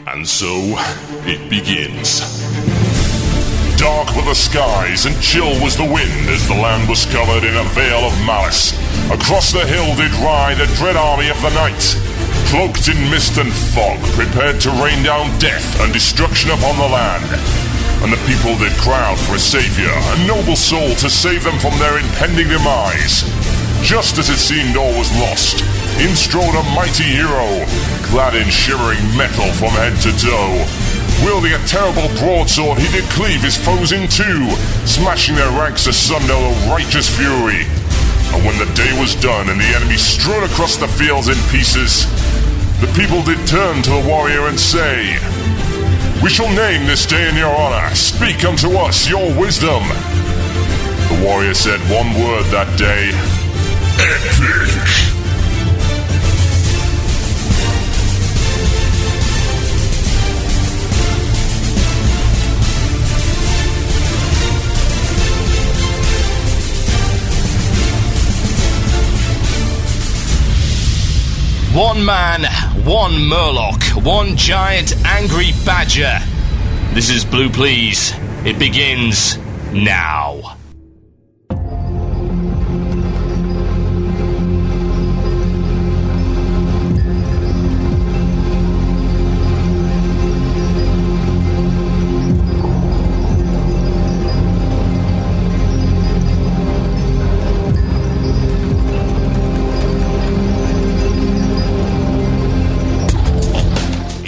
And so, it begins. Dark were the skies and chill was the wind as the land was covered in a veil of malice. Across the hill did ride a dread army of the night, cloaked in mist and fog, prepared to rain down death and destruction upon the land. And the people did crowd for a savior, a noble soul to save them from their impending demise. Just as it seemed all was lost, in strode a mighty hero, clad in shimmering metal from head to toe. Wielding a terrible broadsword, he did cleave his foes in two, smashing their ranks asunder with righteous fury. And when the day was done and the enemy strewn across the fields in pieces, the people did turn to the warrior and say, "We shall name this day in your honor. Speak unto us your wisdom." The warrior said one word that day: epic. One man, one Murloc, one giant angry badger. This is Blue Plz. It begins now.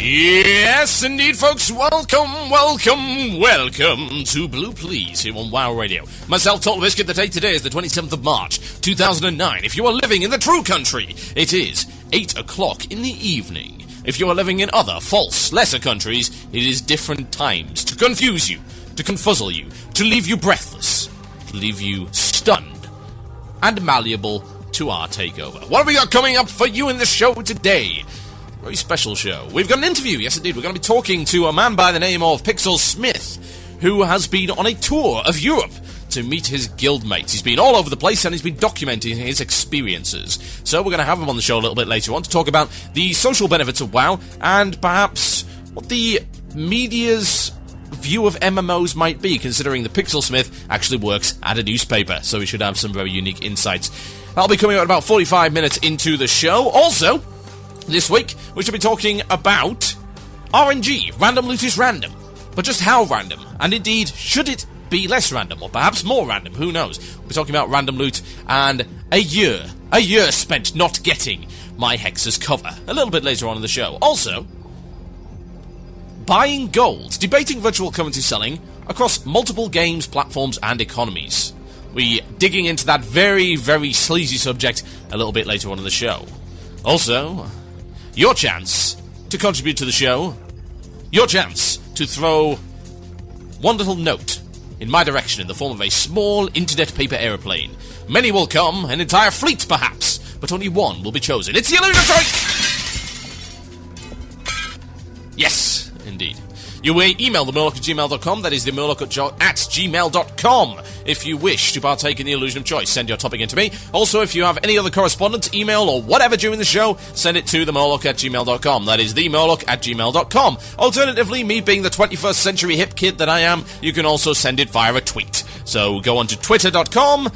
Yes, indeed, folks. Welcome to Blue Plz here on WoW Radio. Myself, TotalBiscuit. The date today is the 27th of March, 2009. If you are living in the true country, it is 8 o'clock in the evening. If you are living in other, false, lesser countries, it is different times. To confuse you, to confuzzle you, to leave you breathless, to leave you stunned and malleable to our takeover. What have we got coming up for you in the show today? Very special show. We've got an interview, yes indeed. We're going to be talking to a man by the name of Pixelsmith, who has been on a tour of Europe to meet his guildmates. He's been all over the place and he's been documenting his experiences. So we're going to have him on the show a little bit later on to talk about the social benefits of WoW and perhaps what the media's view of MMOs might be, considering the Pixelsmith actually works at a newspaper, so we should have some very unique insights. That'll be coming out about 45 minutes into the show. Also, this week, we should be talking about RNG. Random loot is random. But just how random? And indeed, should it be less random? Or perhaps more random? Who knows? We'll be talking about random loot and a year spent not getting my Hex's cover. A little bit later on in the show. Also, buying gold. Debating virtual currency selling across multiple games, platforms, and economies. We're digging into that very, very sleazy subject a little bit later on in the show. Also, your chance to contribute to the show, your chance to throw one little note in my direction in the form of a small internet paper aeroplane. Many will come, an entire fleet perhaps, but only one will be chosen. It's the illusion of choice! Yes, indeed. You may email themurloc@gmail.com, that is themurloc@gmail.com. If you wish to partake in the illusion of choice, send your topic in to me. Also, if you have any other correspondence, email, or whatever during the show, send it to themurloc@gmail.com. That is themurloc@gmail.com. Alternatively, me being the 21st century hip kid that I am, you can also send it via a tweet. So go on to twitter.com.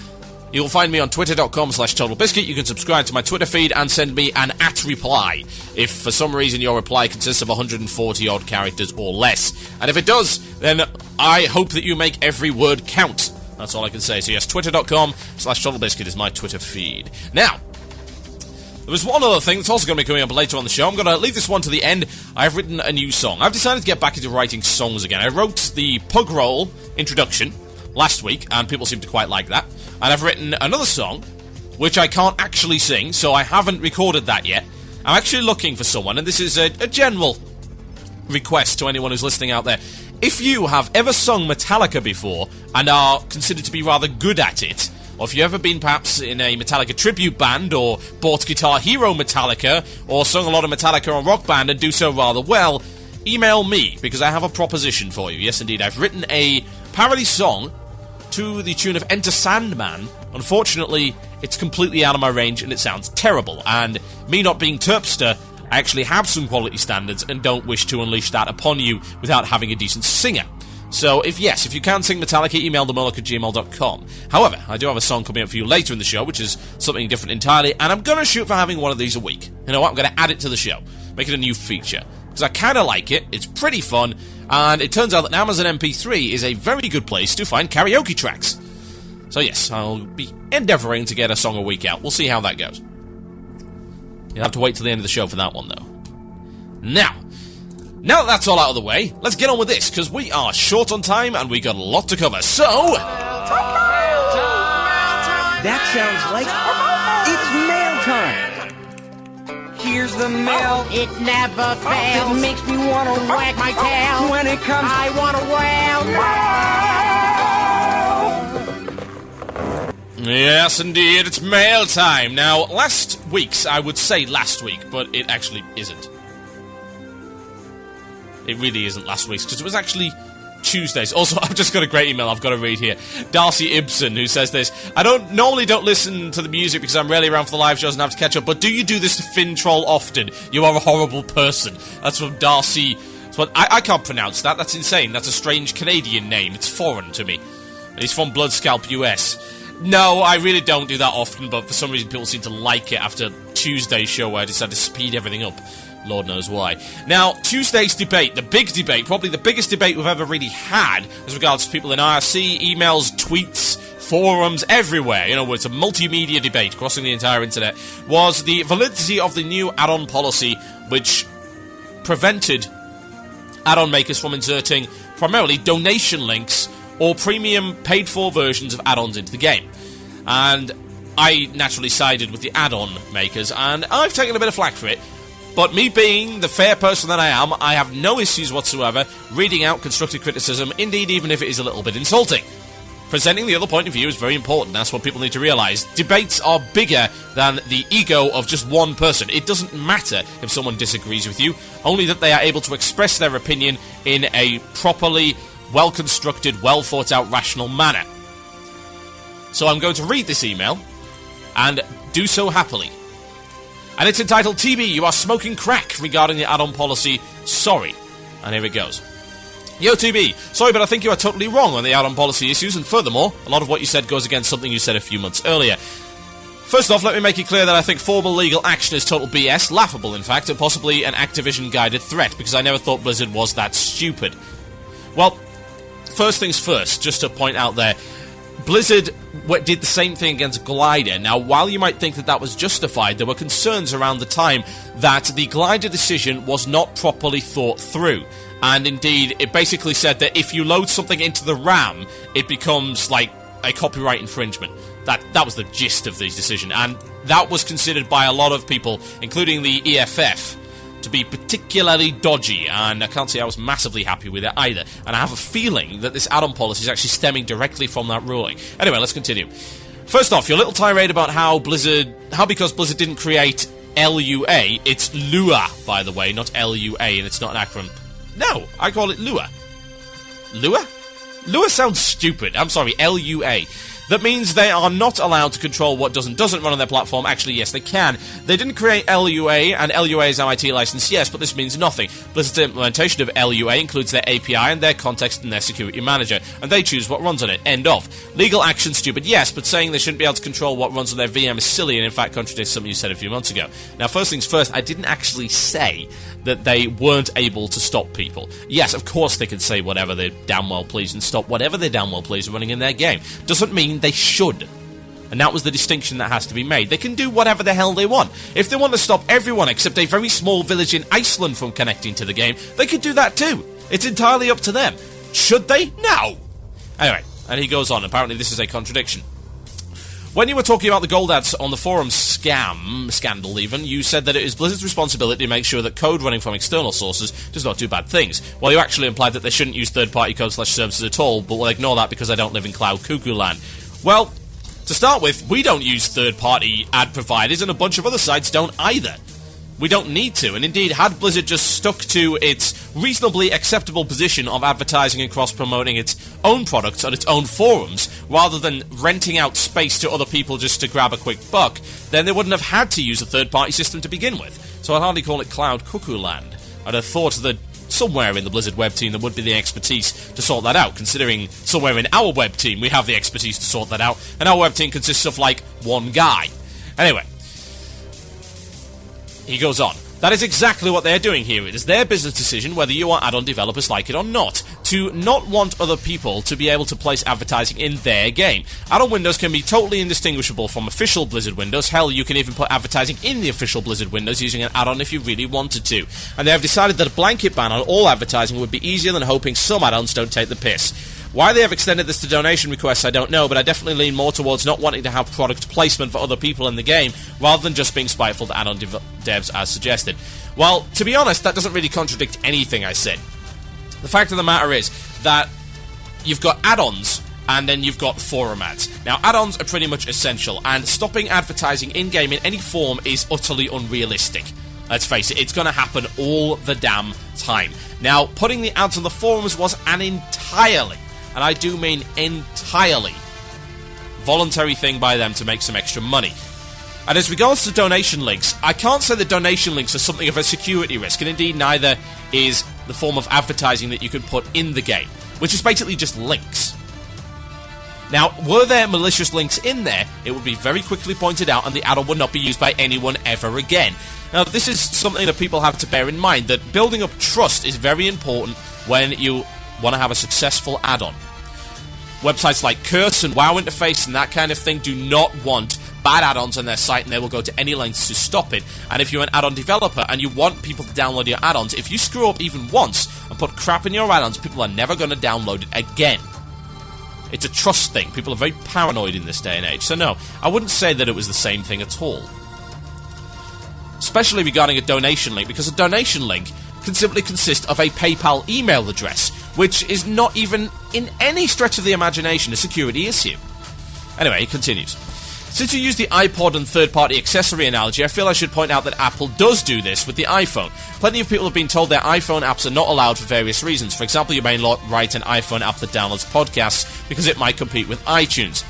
You'll find me on twitter.com/TotalBiscuit. You can subscribe to my Twitter feed and send me an @reply if for some reason your reply consists of 140 odd characters or less. And if it does, then I hope that you make every word count. That's all I can say. So yes, twitter.com/TotalBiscuit is my Twitter feed. Now, there was one other thing that's also going to be coming up later on the show. I'm going to leave this one to the end. I've written a new song. I've decided to get back into writing songs again. I wrote the Pug Roll introduction last week, and people seem to quite like that. And I've written another song, which I can't actually sing, so I haven't recorded that yet. I'm actually looking for someone, and this is a general request to anyone who's listening out there. If you have ever sung Metallica before, and are considered to be rather good at it, or if you've ever been perhaps in a Metallica tribute band, or bought Guitar Hero Metallica, or sung a lot of Metallica on Rock Band and do so rather well, email me, because I have a proposition for you. Yes, indeed, I've written a parody song to the tune of Enter Sandman. Unfortunately, it's completely out of my range and it sounds terrible, and me not being Terpster, I actually have some quality standards and don't wish to unleash that upon you without having a decent singer. So, if you can sing Metallica, email themurloc@gmail.com. However, I do have a song coming up for you later in the show, which is something different entirely, and I'm going to shoot for having one of these a week. You know what? I'm going to add it to the show. Make it a new feature. Because I kind of like it, it's pretty fun, and it turns out that Amazon MP3 is a very good place to find karaoke tracks. So yes, I'll be endeavouring to get a song a week out. We'll see how that goes. You'll have to wait till the end of the show for that one, though. Now that that's all out of the way, let's get on with this, because we are short on time and we got a lot to cover, so... That sounds like it's mail time. Here's the mail. It never fails. It makes me want to wag my tail. When it comes, I want to wail. Yes, indeed, it's mail time. Now, last week's, I would say last week, but it actually isn't. It really isn't last week's, because it was actually Tuesdays. Also, I've just got a great email I've got to read here. Darcy Ibsen, who says this: I normally don't listen to the music because I'm rarely around for the live shows and have to catch up, but do you do this to Finn Troll often? You are a horrible person. That's from Darcy. But I can't pronounce that. That's insane. That's a strange Canadian name. It's foreign to me. And he's from Bloodscalp, US. No, I really don't do that often, but for some reason people seem to like it after Tuesday's show where I decided to speed everything up. Lord knows why. Now, Tuesday's debate, the big debate, probably the biggest debate we've ever really had as regards to people in IRC, emails, tweets, forums, everywhere. You know, it's a multimedia debate crossing the entire internet, was the validity of the new add-on policy, which prevented add-on makers from inserting primarily donation links or premium paid-for versions of add-ons into the game. And I naturally sided with the add-on makers, and I've taken a bit of flack for it. But me being the fair person that I am, I have no issues whatsoever reading out constructive criticism, indeed even if it is a little bit insulting. Presenting the other point of view is very important. That's what people need to realise. Debates are bigger than the ego of just one person. It doesn't matter if someone disagrees with you, only that they are able to express their opinion in a properly well-constructed, well-thought-out, rational manner. So I'm going to read this email, and do so happily. And it's entitled, TB, you are smoking crack regarding the add-on policy. Sorry. And here it goes. Yo, TB, sorry, but I think you are totally wrong on the add-on policy issues, and furthermore, a lot of what you said goes against something you said a few months earlier. First off, let me make it clear that I think formal legal action is total BS, laughable in fact, and possibly an Activision-guided threat, because I never thought Blizzard was that stupid. Well, first things first, just to point out there, Blizzard did the same thing against Glider. Now, while you might think that that was justified, there were concerns around the time that the Glider decision was not properly thought through. And indeed, it basically said that if you load something into the RAM, it becomes like a copyright infringement. That was the gist of the decision. And that was considered by a lot of people, including the EFF, to be particularly dodgy, and I can't say I was massively happy with it either. And I have a feeling that this add-on policy is actually stemming directly from that ruling. Anyway, let's continue. First off, your little tirade about how because Blizzard didn't create LUA, it's Lua, by the way, not LUA, and it's not an acronym. No, I call it Lua. Lua? Lua sounds stupid. I'm sorry, LUA. That means they are not allowed to control what doesn't run on their platform. Actually, yes, they can. They didn't create LUA, and LUA is an IT license, yes, but this means nothing. Blizzard's implementation of LUA includes their API and their context and their security manager, and they choose what runs on it. End of. Legal action, stupid, yes, but saying they shouldn't be able to control what runs on their VM is silly, and in fact contradicts something you said a few months ago. Now, first things first, I didn't actually say that they weren't able to stop people. Yes, of course they can say whatever they damn well please and stop whatever they damn well please running in their game. Doesn't mean they should. And that was the distinction that has to be made. They can do whatever the hell they want. If they want to stop everyone except a very small village in Iceland from connecting to the game, they could do that too. It's entirely up to them. Should they? No! Anyway, and he goes on. Apparently this is a contradiction. When you were talking about the gold ads on the forum scandal even, you said that it is Blizzard's responsibility to make sure that code running from external sources does not do bad things. Well, you actually implied that they shouldn't use third-party code/services at all, but we'll ignore that because I don't live in cloud cuckoo land. Well, to start with, we don't use third-party ad providers, and a bunch of other sites don't either. We don't need to, and indeed, had Blizzard just stuck to its reasonably acceptable position of advertising and cross-promoting its own products on its own forums, rather than renting out space to other people just to grab a quick buck, then they wouldn't have had to use a third-party system to begin with. so I'd hardly call it Cloud Cuckoo Land. I'd have thought that somewhere in the Blizzard web team there would be the expertise to sort that out, considering somewhere in our web team we have the expertise to sort that out, and our web team consists of, like, one guy. Anyway, he goes on. That is exactly what they're doing here. It is their business decision whether you or add-on developers like it or not, to not want other people to be able to place advertising in their game. Add-on windows can be totally indistinguishable from official Blizzard windows. Hell, you can even put advertising in the official Blizzard windows using an add-on if you really wanted to. And they have decided that a blanket ban on all advertising would be easier than hoping some add-ons don't take the piss. Why they have extended this to donation requests, I don't know, but I definitely lean more towards not wanting to have product placement for other people in the game, rather than just being spiteful to add-on devs as suggested. Well, to be honest, that doesn't really contradict anything I said. The fact of the matter is that you've got add-ons, and then you've got forum ads. Now, add-ons are pretty much essential, and stopping advertising in-game in any form is utterly unrealistic. Let's face it, it's going to happen all the damn time. Now, putting the ads on the forums was an entirely, and I do mean entirely, voluntary thing by them to make some extra money. And as regards to donation links, I can't say that donation links are something of a security risk, and indeed neither is the form of advertising that you can put in the game, which is basically just links. Now, were there malicious links in there, it would be very quickly pointed out and the add-on would not be used by anyone ever again. Now, this is something that people have to bear in mind, that building up trust is very important when you want to have a successful add-on. Websites like Curse and WoW Interface and that kind of thing do not want bad add-ons on their site, and they will go to any lengths to stop it. And if you're an add-on developer and you want people to download your add-ons, if you screw up even once and put crap in your add-ons, people are never going to download it again. It's a trust thing. People are very paranoid in this day and age. So no, I wouldn't say that it was the same thing at all. Especially regarding a donation link, because a donation link can simply consist of a PayPal email address, which is not even in any stretch of the imagination a security issue. Anyway, he continues. Since you use the iPod and third-party accessory analogy, I feel I should point out that Apple does do this with the iPhone. Plenty of people have been told their iPhone apps are not allowed for various reasons. For example, you may not write an iPhone app that downloads podcasts because it might compete with iTunes.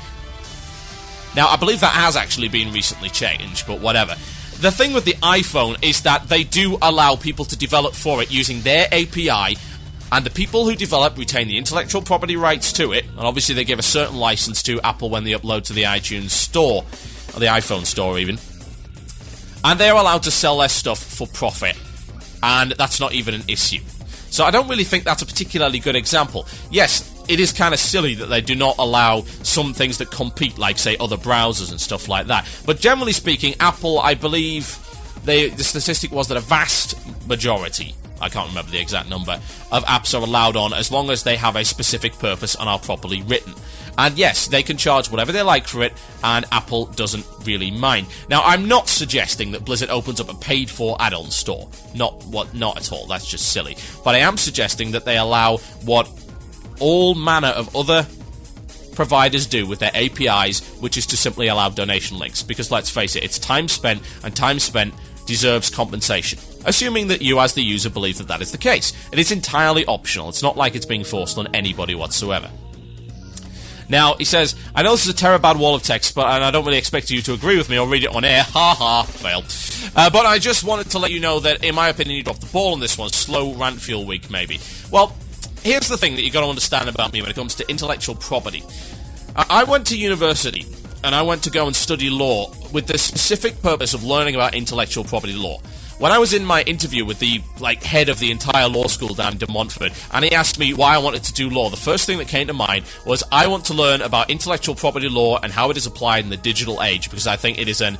Now, I believe that has actually been recently changed, but whatever. The thing with the iPhone is that they do allow people to develop for it using their API, and the people who develop retain the intellectual property rights to it, and obviously they give a certain license to Apple when they upload to the iTunes store, or the iPhone store even, and they're allowed to sell their stuff for profit, and that's not even an issue. So I don't really think that's a particularly good example. Yes, it is kind of silly that they do not allow some things that compete, like, say, other browsers and stuff like that, but generally speaking, Apple, I believe, the statistic was that a vast majority, I can't remember the exact number, of apps are allowed on as long as they have a specific purpose and are properly written. And yes, they can charge whatever they like for it, and Apple doesn't really mind. Now, I'm not suggesting that Blizzard opens up a paid-for add-on store. Not at all, that's just silly. But I am suggesting that they allow what all manner of other providers do with their APIs, which is to simply allow donation links. Because let's face it, it's time spent, and time spent deserves compensation. Assuming that you, as the user, believe that that is the case. It is entirely optional. It's not like it's being forced on anybody whatsoever. Now, he says, I know this is a terrible wall of text, and I don't really expect you to agree with me or read it on air. Ha ha, fail. But I just wanted to let you know that, in my opinion, you dropped the ball on this one. Slow rant fuel week, maybe. Well, here's the thing that you've got to understand about me when it comes to intellectual property. I went to university, and I went to go and study law with the specific purpose of learning about intellectual property law. When I was in my interview with the head of the entire law school down in De Montfort, and he asked me why I wanted to do law, the first thing that came to mind was I want to learn about intellectual property law and how it is applied in the digital age, because I think it is an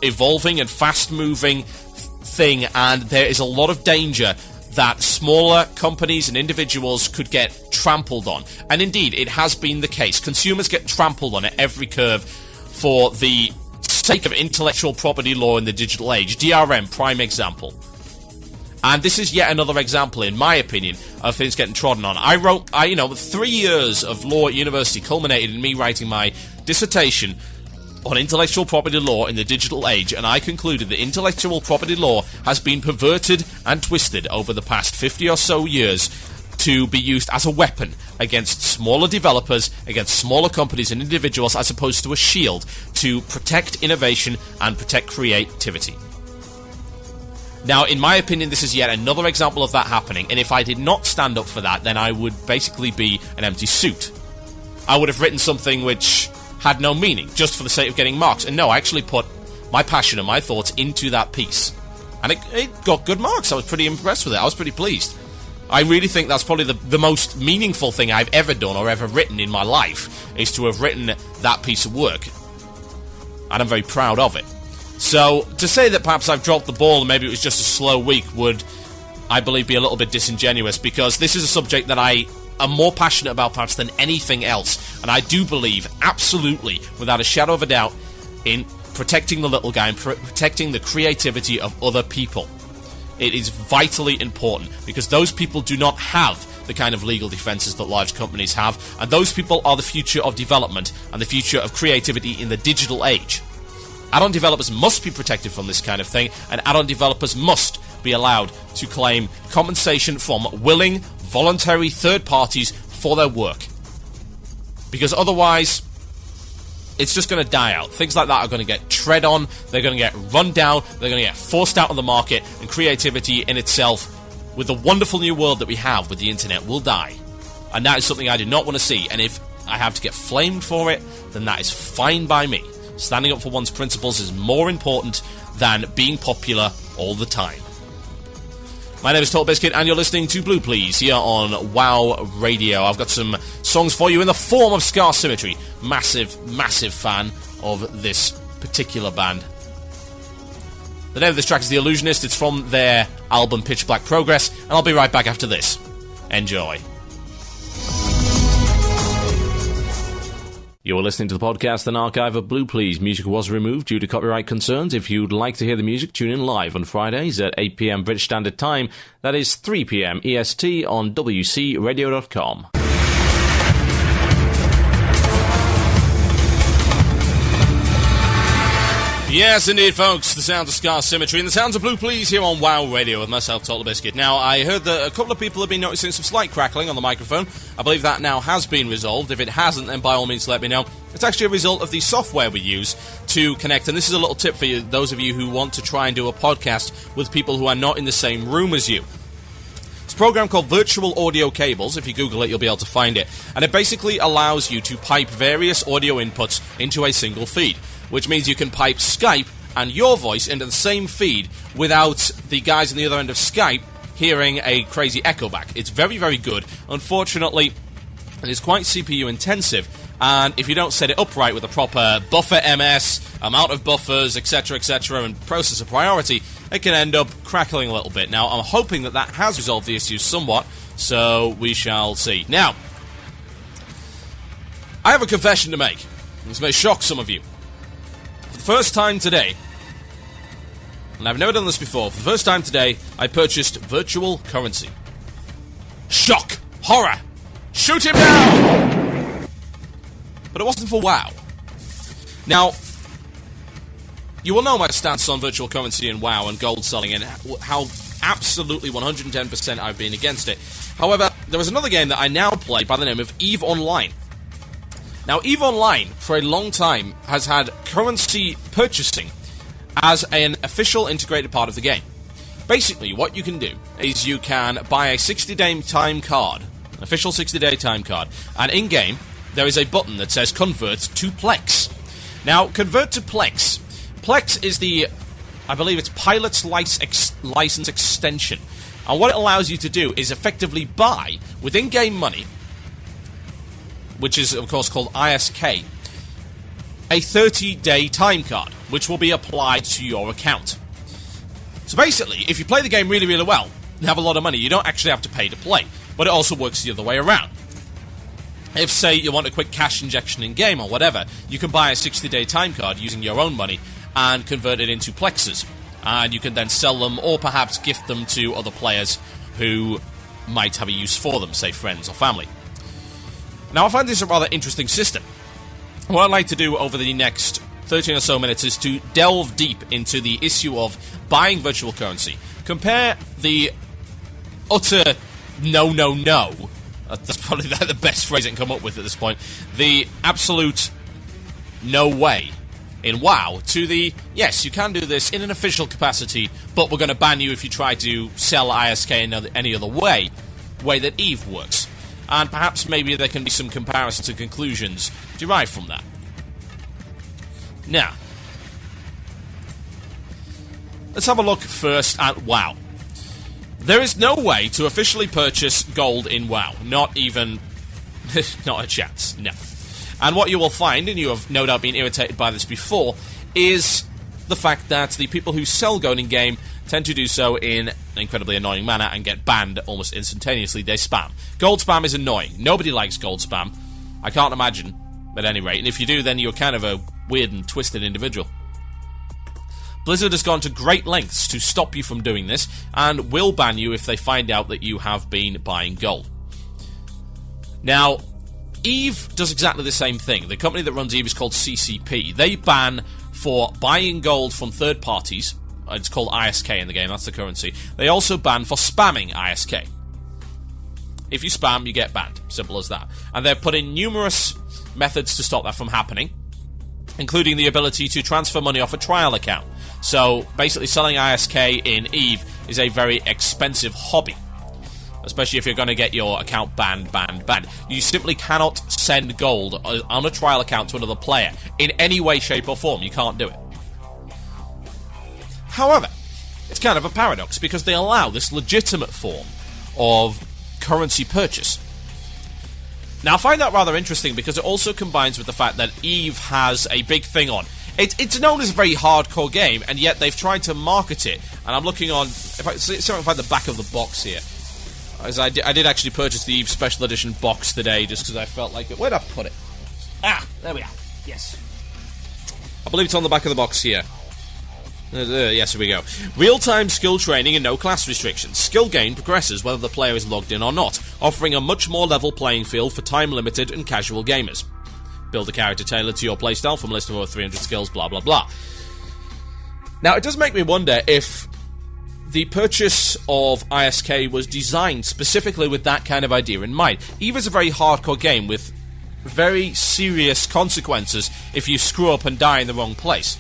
evolving and fast-moving thing, and there is a lot of danger that smaller companies and individuals could get trampled on. And indeed, it has been the case. Consumers get trampled on at every curve for the sake of intellectual property law in the digital age. DRM, prime example. And this is yet another example, in my opinion, of things getting trodden on. 3 years of law at university culminated in me writing my dissertation on intellectual property law in the digital age, and I concluded that intellectual property law has been perverted and twisted over the past 50 or so years to be used as a weapon against smaller developers, against smaller companies and individuals, as opposed to a shield to protect innovation and protect creativity. Now, in my opinion, this is yet another example of that happening, and if I did not stand up for that, then I would basically be an empty suit. I would have written something which had no meaning, just for the sake of getting marks. And no, I actually put my passion and my thoughts into that piece. And it got good marks. I was pretty impressed with it. I was pretty pleased. I really think that's probably the most meaningful thing I've ever done or ever written in my life, is to have written that piece of work. And I'm very proud of it. So, to say that perhaps I've dropped the ball and maybe it was just a slow week would, I believe, be a little bit disingenuous, because this is a subject that I am more passionate about perhaps than anything else. And I do believe, absolutely, without a shadow of a doubt, in protecting the little guy and protecting the creativity of other people. It is vitally important, because those people do not have the kind of legal defenses that large companies have, and those people are the future of development and the future of creativity in the digital age. Add-on developers must be protected from this kind of thing, and add-on developers must be allowed to claim compensation from willing, voluntary third parties for their work. Because otherwise, it's just going to die out. Things like that are going to get tread on, they're going to get run down, they're going to get forced out of the market, and creativity in itself, with the wonderful new world that we have with the internet, will die. And that is something I do not want to see, and if I have to get flamed for it, then that is fine by me. Standing up for one's principles is more important than being popular all the time. My name is TotalBiscuit, and you're listening to Blue Plz here on WoW Radio. I've got some songs for you in the form of Scar Symmetry. Massive, massive fan of this particular band. The name of this track is The Illusionist. It's from their album Pitch Black Progress, and I'll be right back after this. Enjoy. You are listening to the podcast, an archive of Blue Plz. Music was removed due to copyright concerns. If you'd like to hear the music, tune in live on Fridays at 8 p.m. British Standard Time. That is 3 p.m. EST on WCRadio.com. Yes, indeed, folks. The sounds of Scar Symmetry and the sounds of Blue Plz here on WoW Radio with myself, TotalBiscuit. Now, I heard that a couple of people have been noticing some slight crackling on the microphone. I believe that now has been resolved. If it hasn't, then by all means let me know. It's actually a result of the software we use to connect. And this is a little tip for you, those of you who want to try and do a podcast with people who are not in the same room as you. It's a program called Virtual Audio Cables. If you Google it, you'll be able to find it. And it basically allows you to pipe various audio inputs into a single feed, which means you can pipe Skype and your voice into the same feed without the guys on the other end of Skype hearing a crazy echo back. It's very, very good. Unfortunately, it is quite CPU intensive, and if you don't set it up right with a proper buffer MS, amount of buffers, etc., and processor priority, it can end up crackling a little bit. Now, I'm hoping that that has resolved the issue somewhat, so we shall see. Now, I have a confession to make. This may shock some of you. For the first time today, and I've never done this before, for the first time today, I purchased virtual currency. Shock! Horror! Shoot him down! But it wasn't for WoW. Now, you will know my stance on virtual currency and WoW and gold selling and how absolutely 110% I've been against it. However, there is another game that I now play by the name of EVE Online. Now, EVE Online, for a long time, has had currency purchasing as an official integrated part of the game. Basically, what you can do is you can buy a 60-day time card, an official 60-day time card, and in-game, there is a button that says Convert to Plex. Now, Convert to Plex. Plex is the, I believe it's Pilot's License Extension. And what it allows you to do is effectively buy, with in-game money, which is, of course, called ISK, a 30-day time card, which will be applied to your account. So basically, if you play the game really, really well, and have a lot of money, you don't actually have to pay to play, but it also works the other way around. If, say, you want a quick cash injection in-game or whatever, you can buy a 60-day time card using your own money and convert it into plexes, and you can then sell them or perhaps gift them to other players who might have a use for them, say friends or family. Now, I find this a rather interesting system. What I'd like to do over the next 13 or so minutes is to delve deep into the issue of buying virtual currency. Compare the utter no. That's probably the best phrase I can come up with at this point. The absolute no way in WoW to the, yes, you can do this in an official capacity, but we're going to ban you if you try to sell ISK in any other way that EVE works. And perhaps maybe there can be some comparisons and conclusions derived from that. Now, let's have a look first at WoW. There is no way to officially purchase gold in WoW. Not even... not a chance, no. And what you will find, and you have no doubt been irritated by this before, is the fact that the people who sell gold in-game tend to do so in an incredibly annoying manner and get banned almost instantaneously. They spam. Gold spam is annoying. Nobody likes gold spam. I can't imagine, at any rate. And if you do, then you're kind of a weird and twisted individual. Blizzard has gone to great lengths to stop you from doing this, and will ban you if they find out that you have been buying gold. Now, EVE does exactly the same thing. The company that runs EVE is called CCP. They ban for buying gold from third parties. It's called ISK in the game, that's the currency. They also ban for spamming ISK. If you spam, you get banned. Simple as that. And they've put in numerous methods to stop that from happening, including the ability to transfer money off a trial account. So, basically selling ISK in EVE is a very expensive hobby. Especially if you're going to get your account banned. You simply cannot send gold on a trial account to another player in any way, shape, or form. You can't do it. However, it's kind of a paradox because they allow this legitimate form of currency purchase. Now, I find that rather interesting because it also combines with the fact that EVE has a big thing on. It's known as a very hardcore game, and yet they've tried to market it. And I'm looking on... If I can find the back of the box here. As I did actually purchase the EVE Special Edition box today, just because I felt like it. Where'd I put it? Ah, there we are. Yes. I believe it's on the back of the box here. Yes, here we go. Real-time skill training and no class restrictions. Skill gain progresses whether the player is logged in or not, offering a much more level playing field for time-limited and casual gamers. Build a character tailored to your playstyle from a list of over 300 skills, blah blah blah. Now, it does make me wonder if the purchase of ISK was designed specifically with that kind of idea in mind. EVE is a very hardcore game with very serious consequences if you screw up and die in the wrong place.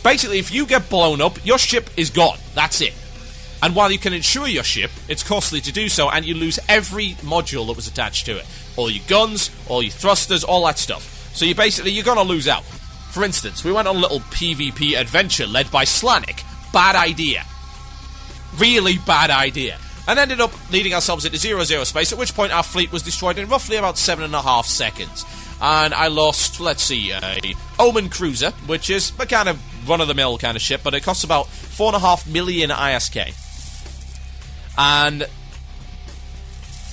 Basically, if you get blown up, your ship is gone. That's it. And while you can insure your ship, it's costly to do so, and you lose every module that was attached to it. All your guns, all your thrusters, all that stuff. So you're going to lose out. For instance, we went on a little PvP adventure led by Slanik. Bad idea. Really bad idea. And ended up leading ourselves into 0-0 space, at which point our fleet was destroyed in roughly about 7.5 seconds. And I lost, let's see, a Omen Cruiser, which is a kind of run-of-the-mill kind of ship, but it costs about 4.5 million ISK. And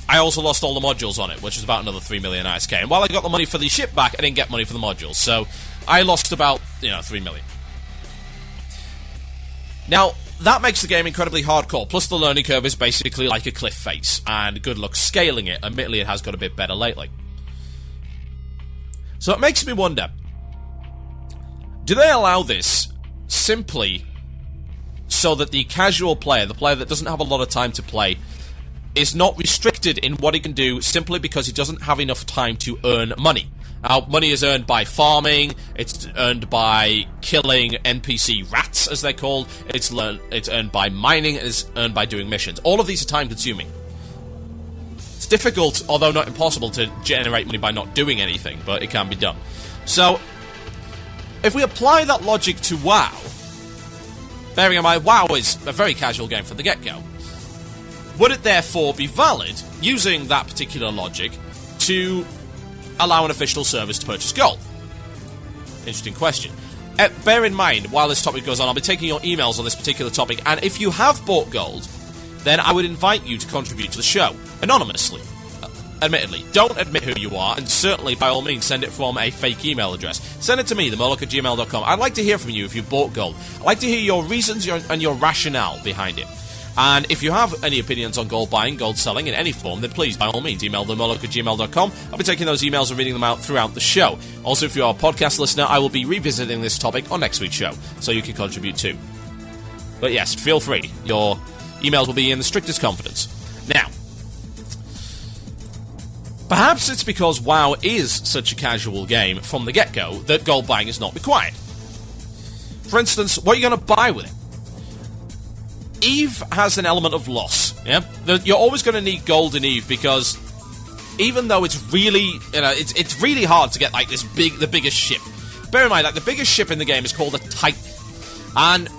I also lost all the modules on it, which is about another 3 million ISK. And while I got the money for the ship back, I didn't get money for the modules. So I lost about, 3 million. Now, that makes the game incredibly hardcore, plus the learning curve is basically like a cliff face, and good luck scaling it. Admittedly, it has got a bit better lately. So it makes me wonder, do they allow this simply so that the casual player, the player that doesn't have a lot of time to play, is not restricted in what he can do simply because he doesn't have enough time to earn money? Now, money is earned by farming, it's earned by killing NPC rats, as they're called, it's earned by mining, it's earned by doing missions. All of these are time-consuming. It's difficult, although not impossible, to generate money by not doing anything, but it can be done. So, if we apply that logic to WoW, bearing in mind WoW is a very casual game from the get-go, would it therefore be valid, using that particular logic, to allow an official service to purchase gold? Interesting question. Bear in mind, while this topic goes on, I'll be taking your emails on this particular topic, and if you have bought gold, then I would invite you to contribute to the show, anonymously. Admittedly, don't admit who you are, and certainly, by all means, send it from a fake email address. Send it to me, themoloch@gmail.com. I'd like to hear from you if you've bought gold. I'd like to hear your reasons and your rationale behind it. And if you have any opinions on gold buying, gold selling in any form, then please, by all means, email themoloch@gmail.com. I'll be taking those emails and reading them out throughout the show. Also, if you're a podcast listener, I will be revisiting this topic on next week's show, so you can contribute too. But yes, feel free. Your emails will be in the strictest confidence. Now, Perhaps it's because WoW is such a casual game from the get-go that gold buying is not required. For instance, what are you going to buy with it? EVE has an element of loss. Yeah, you're always going to need gold in EVE because even though it's really, it's really hard to get like the biggest ship. Bear in mind, like the biggest ship in the game is called a Titan, and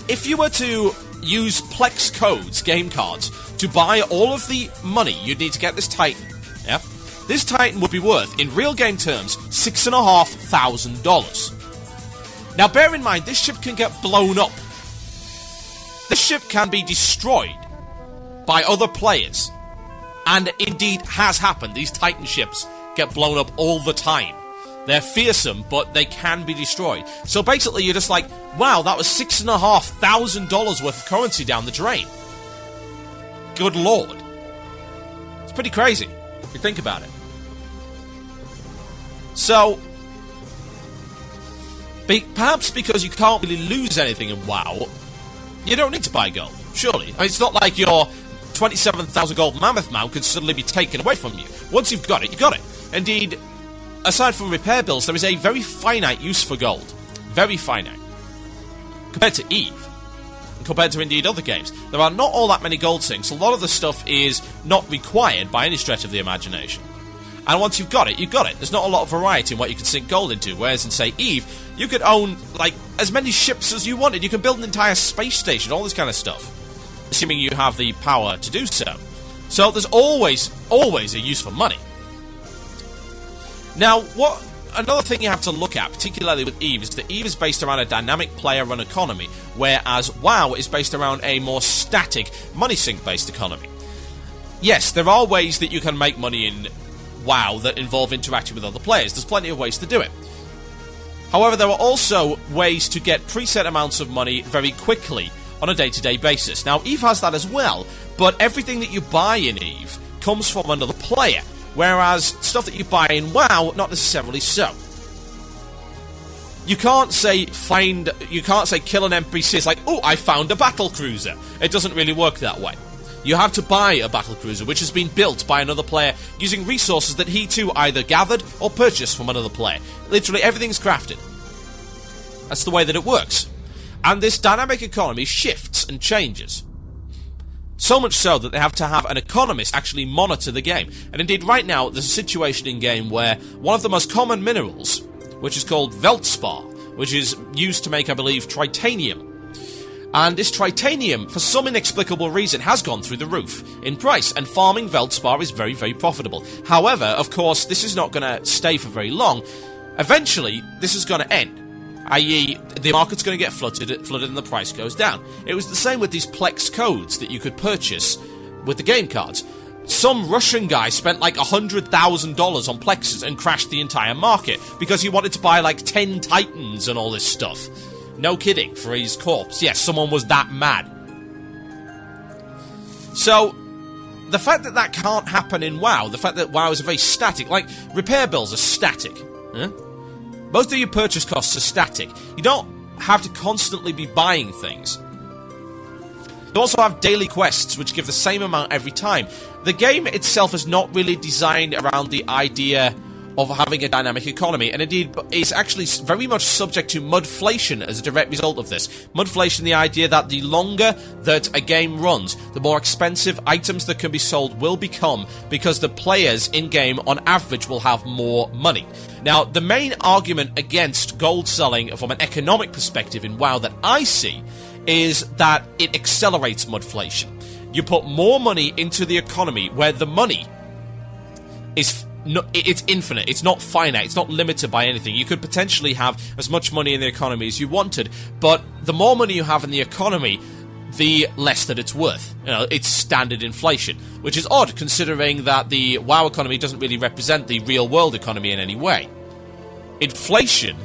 if you were to use Plex codes, game cards, to buy all of the money you'd need to get this Titan, yeah, this Titan would be worth, in real game terms, $6,500. Now, bear in mind, this ship can get blown up. This ship can be destroyed by other players. And indeed has happened. These Titan ships get blown up all the time. They're fearsome, but they can be destroyed. So basically, you're just like, wow, that was $6,500 worth of currency down the drain. Good lord. It's pretty crazy, if you think about it. So, perhaps because you can't really lose anything in WoW, you don't need to buy gold, surely. I mean, it's not like your 27,000 gold mammoth mount could suddenly be taken away from you. Once you've got it, you got it. Indeed, aside from repair bills, there is a very finite use for gold. Very finite. Compared to EVE. And compared to indeed other games. There are not all that many gold sinks. A lot of the stuff is not required by any stretch of the imagination. And once you've got it, you've got it. There's not a lot of variety in what you can sink gold into. Whereas in, say, EVE, you could own, like, as many ships as you wanted. You can build an entire space station, all this kind of stuff. Assuming you have the power to do so. So there's always a use for money. Now, another thing you have to look at, particularly with EVE, is that EVE is based around a dynamic player-run economy, whereas WoW is based around a more static, money-sink-based economy. Yes, there are ways that you can make money in WoW that involve interacting with other players. There's plenty of ways to do it. However, there are also ways to get preset amounts of money very quickly on a day-to-day basis. Now, EVE has that as well, but everything that you buy in EVE comes from another player, whereas stuff that you buy in WoW, not necessarily so. You can't say kill an NPC, it's like, oh, I found a battle cruiser. It doesn't really work that way. You have to buy a battle cruiser, which has been built by another player using resources that he too either gathered or purchased from another player. Literally everything's crafted. That's the way that it works. And this dynamic economy shifts and changes. So much so that they have to have an economist actually monitor the game. And indeed, right now, there's a situation in-game where one of the most common minerals, which is called Veldspar, which is used to make, I believe, tritanium. And this tritanium, for some inexplicable reason, has gone through the roof in price, and farming Veldspar is very, very profitable. However, of course, this is not going to stay for very long. Eventually, this is going to end. I.e., the market's going to get flooded and the price goes down. It was the same with these Plex codes that you could purchase with the game cards. Some Russian guy spent like $100,000 on Plexes and crashed the entire market because he wanted to buy like 10 Titans and all this stuff. No kidding, for his corpse. Yes, someone was that mad. So, the fact that that can't happen in WoW, the fact that WoW is very static, like, repair bills are static. Huh? Most of your purchase costs are static. You don't have to constantly be buying things. You also have daily quests, which give the same amount every time. The game itself is not really designed around the idea of having a dynamic economy, and indeed is actually very much subject to mudflation as a direct result of this. Mudflation, the idea that the longer that a game runs, the more expensive items that can be sold will become, because the players in-game, on average, will have more money. Now, the main argument against gold selling from an economic perspective in WoW that I see is that it accelerates mudflation. You put more money into the economy where the money is it's infinite, it's not finite, it's not limited by anything. You could potentially have as much money in the economy as you wanted, but the more money you have in the economy, the less that it's worth. You know, it's standard inflation, which is odd considering that the WoW economy doesn't really represent the real world economy in any way. Inflation,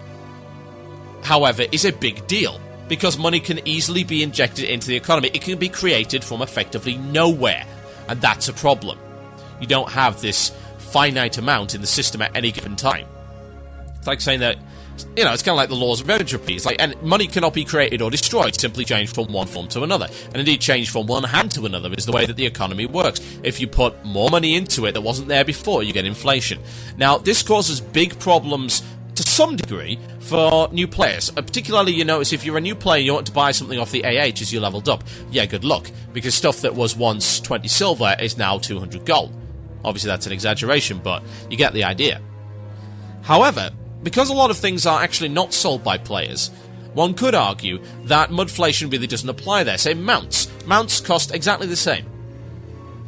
however, is a big deal, because money can easily be injected into the economy. It can be created from effectively nowhere, and that's a problem. You don't have this finite amount in the system at any given time. It's like saying that You know, it's kind of like the laws of entropy. It's like, and money cannot be created or destroyed, simply change from one form to another. And indeed, change from one hand to another is the way that the economy works. If you put more money into it that wasn't there before, you get inflation. Now, this causes big problems to some degree for new players. Particularly, you notice if you're a new player and you want to buy something off the AH as you leveled up, yeah, good luck. Because stuff that was once 20 silver is now 200 gold. Obviously, that's an exaggeration, but you get the idea. However, because a lot of things are actually not sold by players, one could argue that mudflation really doesn't apply there. Say mounts. Mounts cost exactly the same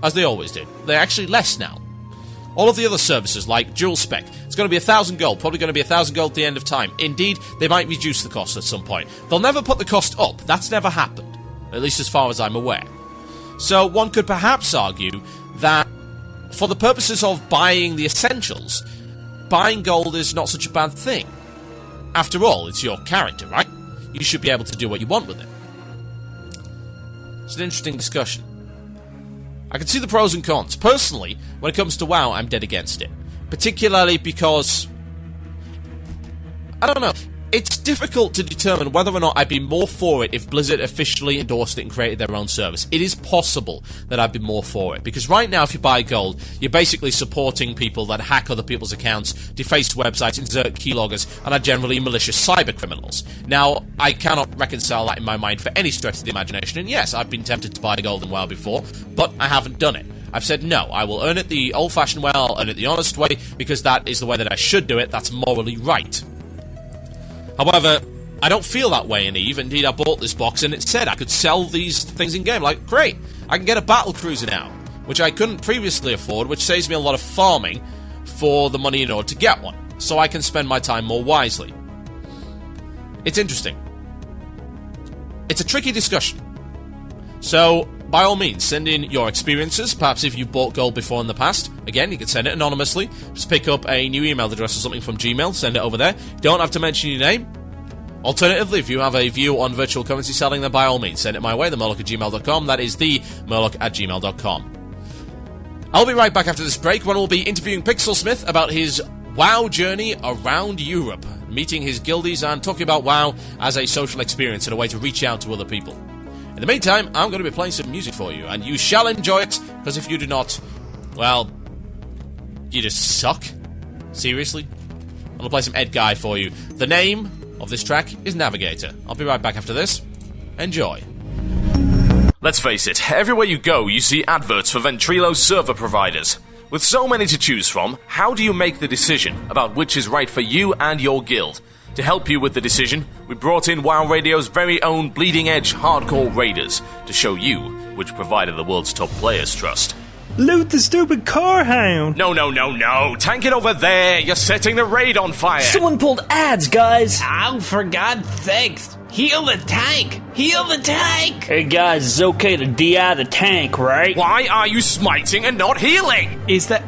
as they always did. They're actually less now. All of the other services, like Dual Spec, it's going to be 1,000 gold, probably going to be 1,000 gold at the end of time. Indeed, they might reduce the cost at some point. They'll never put the cost up. That's never happened, at least as far as I'm aware. So one could perhaps argue that for the purposes of buying the essentials, buying gold is not such a bad thing. After all, it's your character, right? You should be able to do what you want with it. It's an interesting discussion. I can see the pros and cons. Personally, when it comes to WoW, I'm dead against it. Particularly because, I don't know, it's difficult to determine whether or not I'd be more for it if Blizzard officially endorsed it and created their own service. It is possible that I'd be more for it, because right now if you buy gold, you're basically supporting people that hack other people's accounts, deface websites, insert keyloggers, and are generally malicious cyber criminals. Now, I cannot reconcile that in my mind for any stretch of the imagination, and yes, I've been tempted to buy gold in WoW before, but I haven't done it. I've said no, I will earn it the old-fashioned way, I'll earn it the honest way, because that is the way that I should do it, that's morally right. However, I don't feel that way in EVE. Indeed, I bought this box and it said I could sell these things in-game. Like, great, I can get a battle cruiser now, which I couldn't previously afford, which saves me a lot of farming for the money in order to get one, so I can spend my time more wisely. It's interesting. It's a tricky discussion. So, by all means, send in your experiences. Perhaps if you bought gold before in the past, again, you can send it anonymously. Just pick up a new email address or something from Gmail, send it over there. You don't have to mention your name. Alternatively, if you have a view on virtual currency selling, then by all means, send it my way, themurloc@gmail.com. That is themurloc@gmail.com. I'll be right back after this break, when we'll be interviewing Pixelsmith about his WoW journey around Europe, meeting his guildies and talking about WoW as a social experience and a way to reach out to other people. In the meantime, I'm going to be playing some music for you, and you shall enjoy it, because if you do not, well, you just suck. Seriously? I'm going to play some Ed Guy for you. The name of this track is Navigator. I'll be right back after this. Enjoy. Let's face it, everywhere you go, you see adverts for Ventrilo server providers. With so many to choose from, how do you make the decision about which is right for you and your guild? To help you with the decision, we brought in WoW Radio's very own bleeding-edge hardcore raiders to show you which provider the world's top players trust. Loot the stupid car hound! No. Tank it over there! You're setting the raid on fire! Someone pulled ads, guys! Oh, for God's sakes! Heal the tank! Heal the tank! Hey guys, it's okay to DI the tank, right? Why are you smiting and not healing? Is that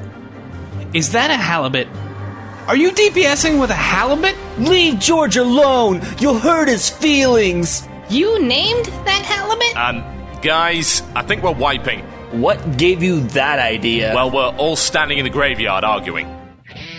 a halibut? Are you DPSing with a halibut? Leave George alone! You'll hurt his feelings! You named that halibut? Guys, I think we're wiping. What gave you that idea? Well, we're all standing in the graveyard arguing.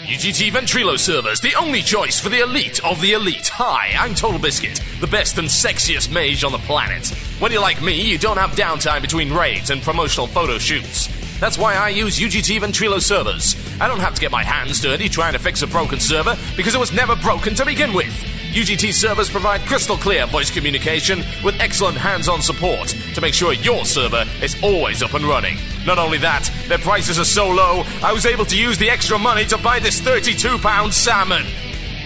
UGT Ventrilo servers, the only choice for the elite of the elite. Hi, I'm TotalBiscuit, the best and sexiest mage on the planet. When you're like me, you don't have downtime between raids and promotional photo shoots. That's why I use UGT Ventrilo servers. I don't have to get my hands dirty trying to fix a broken server, because it was never broken to begin with. UGT servers provide crystal clear voice communication with excellent hands-on support to make sure your server is always up and running. Not only that, their prices are so low, I was able to use the extra money to buy this £32 salmon.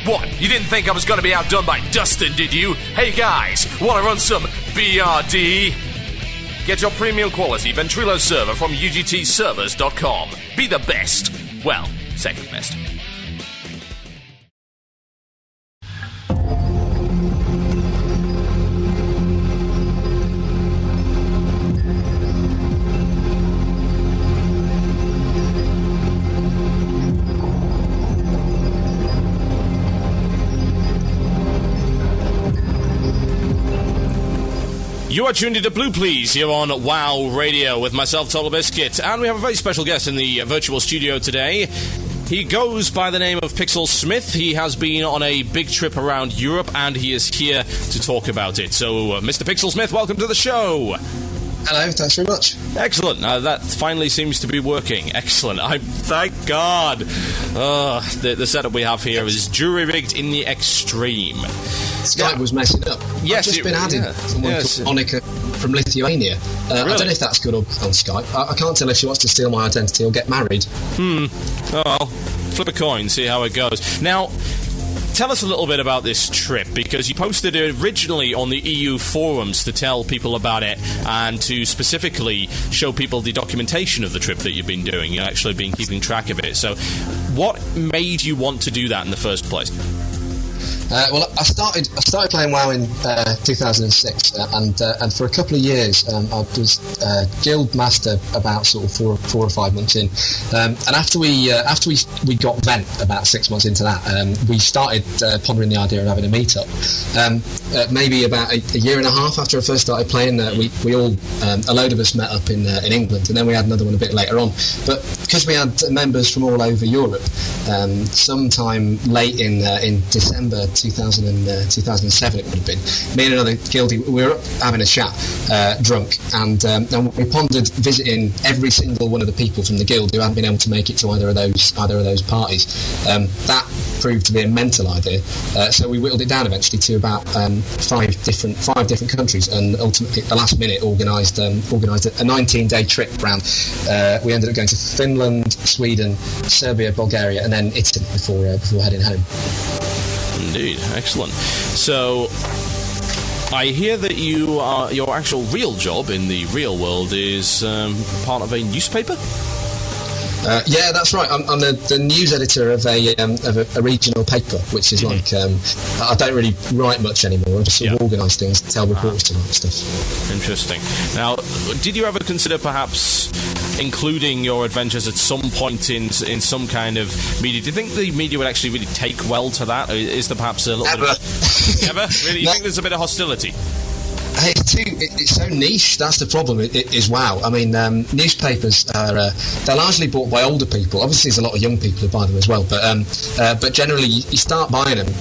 What, you didn't think I was going to be outdone by Dustin, did you? Hey guys, want to run some BRD? Get your premium quality Ventrilo server from UGTservers.com. Be the best. Well, second best. You are tuned into Blue Plz here on WoW Radio with myself, TotalBiscuit, and we have a very special guest in the virtual studio today. He goes by the name of Pixelsmith. He has been on a big trip around Europe, and he is here to talk about it. So, Mr. Pixelsmith, welcome to the show. Hello, thanks very much. Excellent. That finally seems to be working. Excellent. Thank God. The setup we have here is jury-rigged in the extreme. Skype was messing up. Yes, I've just been added someone called Monica from Lithuania. Really? I don't know if that's good or bad on Skype. I can't tell if she wants to steal my identity or get married. Oh, well, flip a coin, see how it goes. Now, tell us a little bit about this trip, because you posted it originally on the EU forums to tell people about it and to specifically show people the documentation of the trip that you've been doing. You've actually been keeping track of it. So what made you want to do that in the first place? Well, I started playing WoW in 2006, and for a couple of years I was guild master about sort of four or 5 months in, and after we got Vent about 6 months into that, we started pondering the idea of having a meetup. Maybe about a year and a half after I first started playing, we all a load of us met up in England, and then we had another one a bit later on. But because we had members from all over Europe, sometime late in December 2007 it would have been, me and another guildie, we were up having a chat, drunk, and we pondered visiting every single one of the people from the guild who hadn't been able to make it to either of those parties. That proved to be a mental idea, so we whittled it down eventually to about five different countries, and ultimately at the last minute organised a 19-day trip round. We ended up going to Finland, Sweden, Serbia, Bulgaria, and then Italy before heading home. Indeed, excellent. So, I hear that your actual real job in the real world is part of a newspaper? Yeah, that's right. I'm the news editor of a regional paper, which is like I don't really write much anymore. I just sort of organise things, tell reporters to write stuff. Interesting. Now, did you ever consider perhaps including your adventures at some point in some kind of media? Do you think the media would actually really take well to that? Or is there perhaps a little bit of... Ever? Really? You think there's a bit of hostility? Hey, it's so niche. That's the problem. It is WoW. I mean, newspapers they're largely bought by older people. Obviously, there's a lot of young people who buy them as well. But generally, you start buying them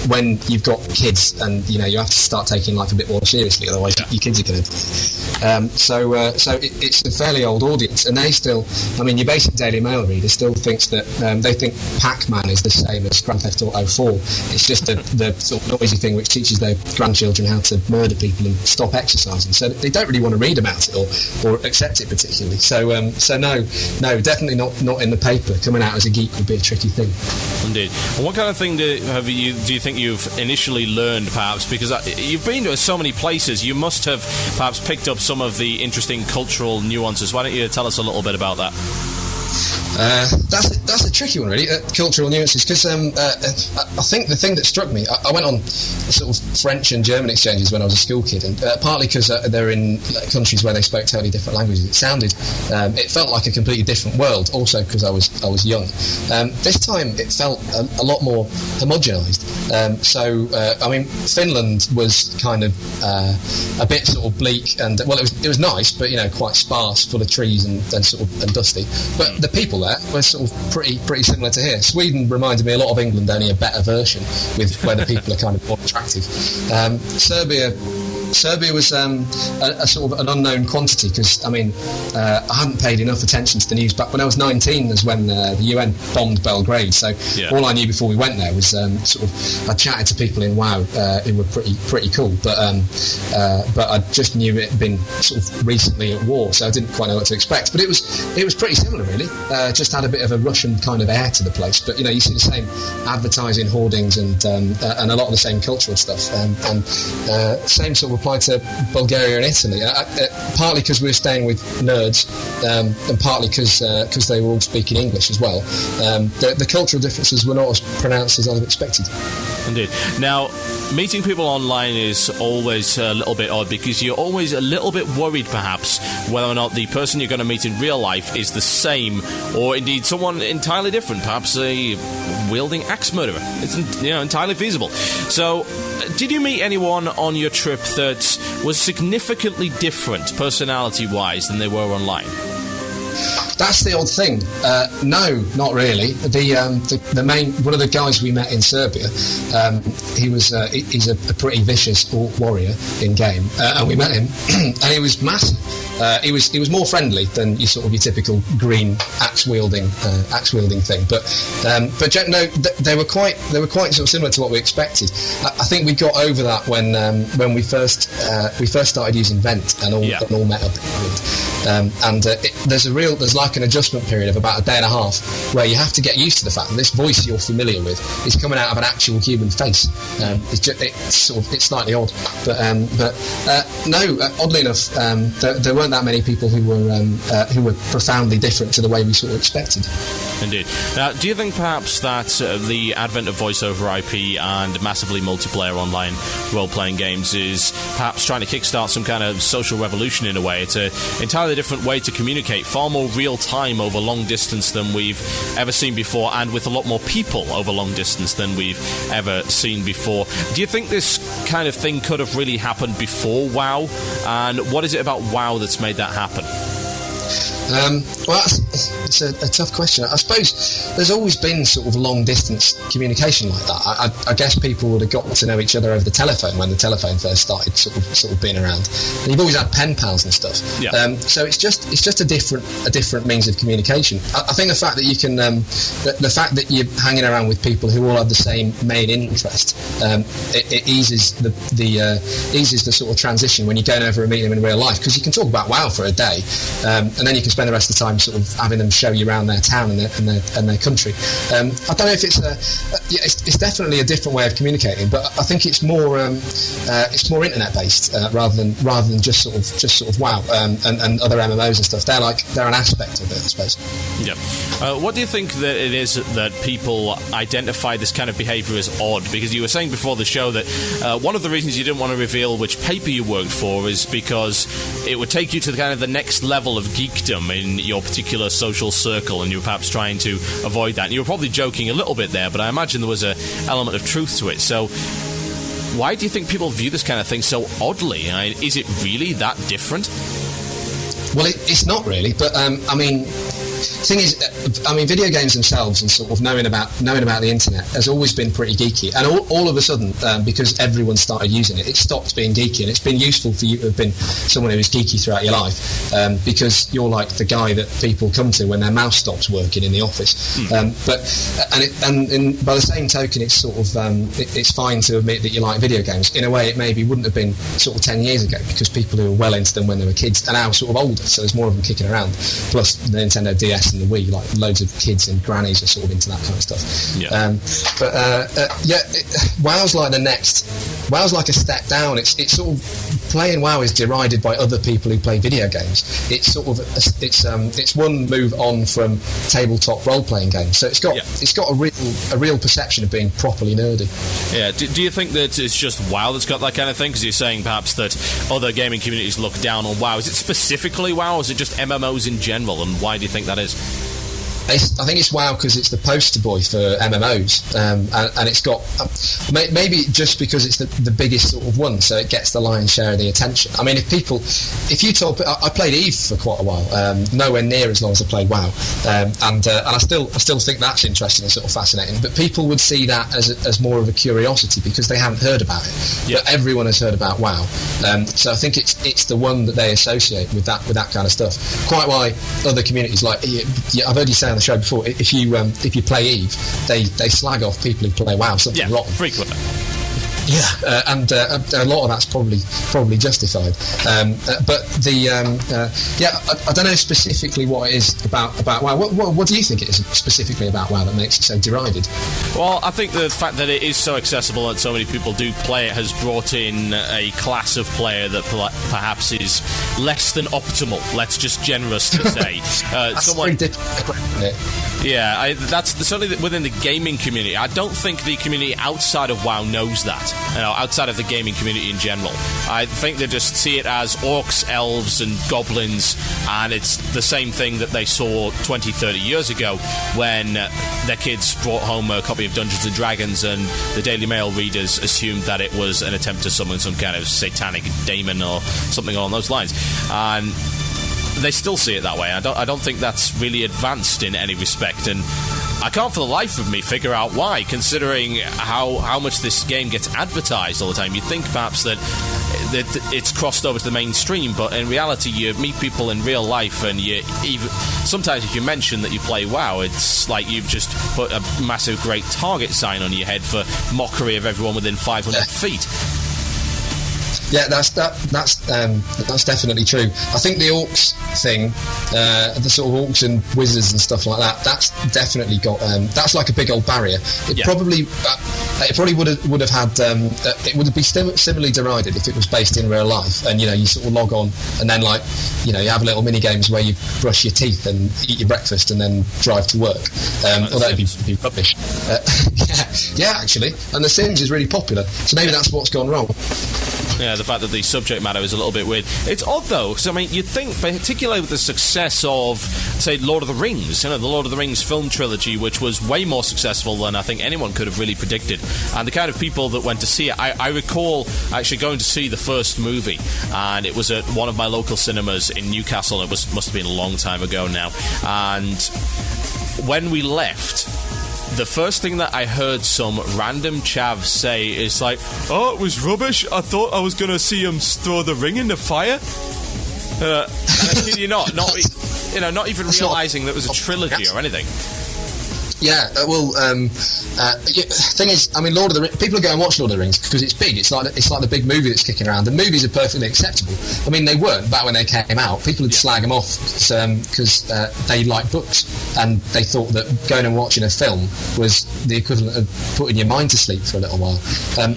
when you've got kids, and you have to start taking life a bit more seriously. Otherwise, your kids are going to. So it's a fairly old audience, and they still. I mean, your basic Daily Mail reader still thinks that they think Pac-Man is the same as Grand Theft Auto 4. It's just the sort of noisy thing which teaches their grandchildren how to murder people and stop exercising, so they don't really want to read about it or accept it particularly. So no, definitely not in the paper. Coming out as a geek would be a tricky thing. Indeed. And what kind of thing do you think you've initially learned, perhaps, because you've been to so many places, you must have perhaps picked up some of the interesting cultural nuances. Why don't you tell us a little bit about that? That's a tricky one, really, cultural nuances, because I think the thing that struck me, I went on sort of French and German exchanges when I was a school kid, and partly because they're in countries where they spoke totally different languages. It felt like a completely different world, also because I was young. This time it felt a lot more homogenised. I mean, Finland was kind of a bit sort of bleak, and well, it was nice, but quite sparse, full of trees and dusty. But the people there were sort of pretty similar to here. Sweden reminded me a lot of England, only a better version, where the people are kind of more attractive. Serbia was a sort of an unknown quantity, because I hadn't paid enough attention to the news back when I was 19, as when the UN bombed Belgrade. So all I knew before we went there was I chatted to people in WoW who were pretty cool, but I just knew it had been sort of recently at war, so I didn't quite know what to expect. But it was pretty similar, really. Just had a bit of a Russian kind of air to the place, but you see the same advertising hoardings and a lot of the same cultural stuff, and same sort of applied to Bulgaria and Italy, partly because we were staying with nerds, and partly because they were all speaking English as well. The cultural differences were not as pronounced as I had expected. Indeed. Now, meeting people online is always a little bit odd, because you're always a little bit worried, perhaps, whether or not the person you're going to meet in real life is the same, or indeed someone entirely different, perhaps a wielding axe murderer. It's entirely feasible. So, did you meet anyone on your trip that was significantly different, personality-wise, than they were online? That's the odd thing. No, not really. The main one of the guys we met in Serbia, he's a pretty vicious orc warrior in game, and we met him, and he was massive. He was more friendly than your typical green axe wielding thing. But no, they were quite sort of similar to what we expected. I think we got over that when we first started using Vent and all met up. There's like an adjustment period of about a day and a half where you have to get used to the fact that this voice you're familiar with is coming out of an actual human face. It's slightly odd, but no, oddly enough, there weren't that many people who were profoundly different to the way we sort of expected. Indeed. Now, do you think perhaps that the advent of voice over IP and massively multiplayer online role-playing games is perhaps trying to kickstart some kind of social revolution in a way? It's an entirely different way to communicate, far more real-time over long distance than we've ever seen before, and with a lot more people over long distance than we've ever seen before. Do you think this kind of thing could have really happened before WoW? And what is it about WoW that's made that happen? Well, it's a tough question. I suppose there's always been sort of long-distance communication like that. I guess people would have got to know each other over the telephone when the telephone first started sort of being around. And you've always had pen pals and stuff. Yeah. So it's just a different means of communication. I think the fact that you can, the fact that you're hanging around with people who all have the same main interest, it eases the sort of transition when you're going over and meeting them in real life, because you can talk about WoW for a day, and then you can spend the rest of the time sort of having them show you around their town and their country. I don't know if it's definitely a different way of communicating, but I think it's more internet based rather than just sort of WoW and other MMOs and stuff. They're an aspect of it, I suppose. Yeah. What do you think that it is that people identify this kind of behaviour as odd? Because you were saying before the show that one of the reasons you didn't want to reveal which paper you worked for is because it would take you to the next level of geekdom in your particular social circle, and you were perhaps trying to avoid that. And you were probably joking a little bit there, but I imagine there was an element of truth to it. So why do you think people view this kind of thing so oddly? Is it really that different? Well, it's not really, but I mean, the thing is, video games themselves and sort of knowing about the internet has always been pretty geeky, and all of a sudden, because everyone started using it, it stopped being geeky, and it's been useful for you to have been someone who was geeky throughout your life, because you're like the guy that people come to when their mouse stops working in the office. But by the same token, it's sort of it's fine to admit that you like video games. In a way, it maybe wouldn't have been sort of 10 years ago, because people who were well into them when they were kids are now sort of older, so there's more of them kicking around. Plus the Nintendo DS and the Wii, like loads of kids and grannies are sort of into that kind of stuff. Yeah. WoW's like a step down. It's sort of, playing WoW is derided by other people who play video games. It's sort of it's one move on from tabletop role-playing games. So it's got a real perception of being properly nerdy. Yeah. Do you think that it's just WoW that's got that kind of thing? Because you're saying perhaps that other gaming communities look down on WoW. Is it specifically WoW, or is it just MMOs in general? And why do you think that is? I think it's WoW because it's the poster boy for MMOs, and it's got maybe just because it's the biggest sort of one, so it gets the lion's share of the attention. I mean, if you talk, I played EVE for quite a while, nowhere near as long as I played WoW, and I still think that's interesting and sort of fascinating. But people would see that as more of a curiosity because they haven't heard about it. Yeah. But everyone has heard about WoW, so I think it's the one that they associate with that kind of stuff. Quite why other communities like I've heard you say on the show before, if you play EVE, they slag off people who play WoW something rotten. Frequently. Yeah, and a lot of that's probably justified. But I don't know specifically what it is about WoW. What do you think it is specifically about WoW that makes it so derided? Well, I think the fact that it is so accessible and so many people do play it has brought in a class of player that perhaps is less than optimal. Let's just generous to say. That's very difficult, isn't it? Yeah, that's certainly within the gaming community. I don't think the community outside of WoW knows that. Outside of the gaming community in general. I think they just see it as orcs, elves and goblins, and it's the same thing that they saw 20, 30 years ago when their kids brought home a copy of Dungeons & Dragons and the Daily Mail readers assumed that it was an attempt to summon some kind of satanic daemon or something along those lines. And they still see it that way. I don't think that's really advanced in any respect, and I can't for the life of me figure out why, considering how much this game gets advertised all the time. You'd think perhaps that it's crossed over to the mainstream, but in reality you meet people in real life, and you even sometimes if you mention that you play WoW, it's like you've just put a massive great target sign on your head for mockery of everyone within 500 feet. Yeah, that's definitely true. I think the orcs thing, the sort of orcs and wizards and stuff like that, that's definitely got that's like a big old barrier. It probably would have had it would be similarly derided if it was based in real life, and you sort of log on and then you have little mini games where you brush your teeth and eat your breakfast and then drive to work. Although it'd be rubbish. Yeah, actually, and The Sims is really popular, so maybe that's what's gone wrong. Yeah, the fact that the subject matter is a little bit weird. It's odd, though, because, I mean, you'd think, particularly with the success of, say, Lord of the Rings, the Lord of the Rings film trilogy, which was way more successful than I think anyone could have really predicted, and the kind of people that went to see it. I recall actually going to see the first movie, and it was at one of my local cinemas in Newcastle. It must have been a long time ago now, and when we left, the first thing that I heard some random chav say is like, "Oh, it was rubbish. I thought I was going to see him throw the ring in the fire." And I kid you not even realising that it was a trilogy or anything. Yeah, thing is, I mean, Lord of the Rings, people are going to watch Lord of the Rings because it's big. It's like the big movie that's kicking around. The movies are perfectly acceptable. I mean, they weren't back when they came out. People would slag them off because they like books, and they thought that going and watching a film was the equivalent of putting your mind to sleep for a little while.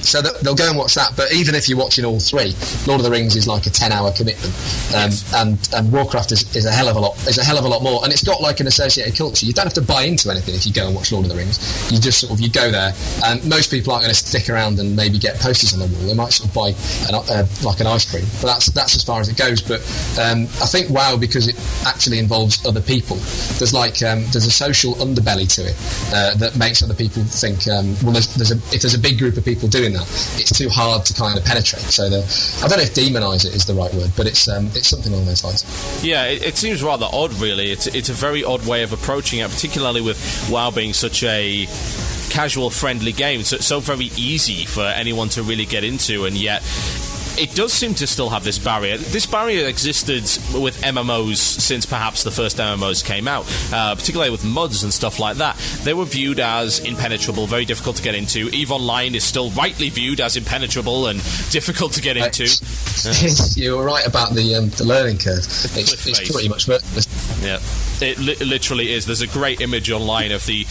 So they'll go and watch that. But even if you're watching all three, Lord of the Rings is like a 10-hour commitment, and Warcraft is a hell of a lot more. And it's got like an associated culture. You don't have to buy into anything if you go and watch Lord of the Rings. You just you go there, and most people aren't going to stick around and maybe get posters on the wall. They might sort of buy like an ice cream, but that's as far as it goes. But I think WoW, because it actually involves other people, there's a social underbelly to it that makes other people think if there's a big group of people doing that, it's too hard to kind of penetrate. So I don't know if demonise it is the right word, but it's something along those lines. Yeah, it seems rather odd, really. It's a very odd way of approaching it, particularly with WoW being such a casual, friendly game, so very easy for anyone to really get into, and yet it does seem to still have this barrier. This barrier existed with MMOs since perhaps the first MMOs came out, particularly with mods and stuff like that. They were viewed as impenetrable, very difficult to get into. EVE Online is still rightly viewed as impenetrable and difficult to get into. You were right about the learning curve. It's pretty much worthless. Yeah. It literally is. There's a great image online of the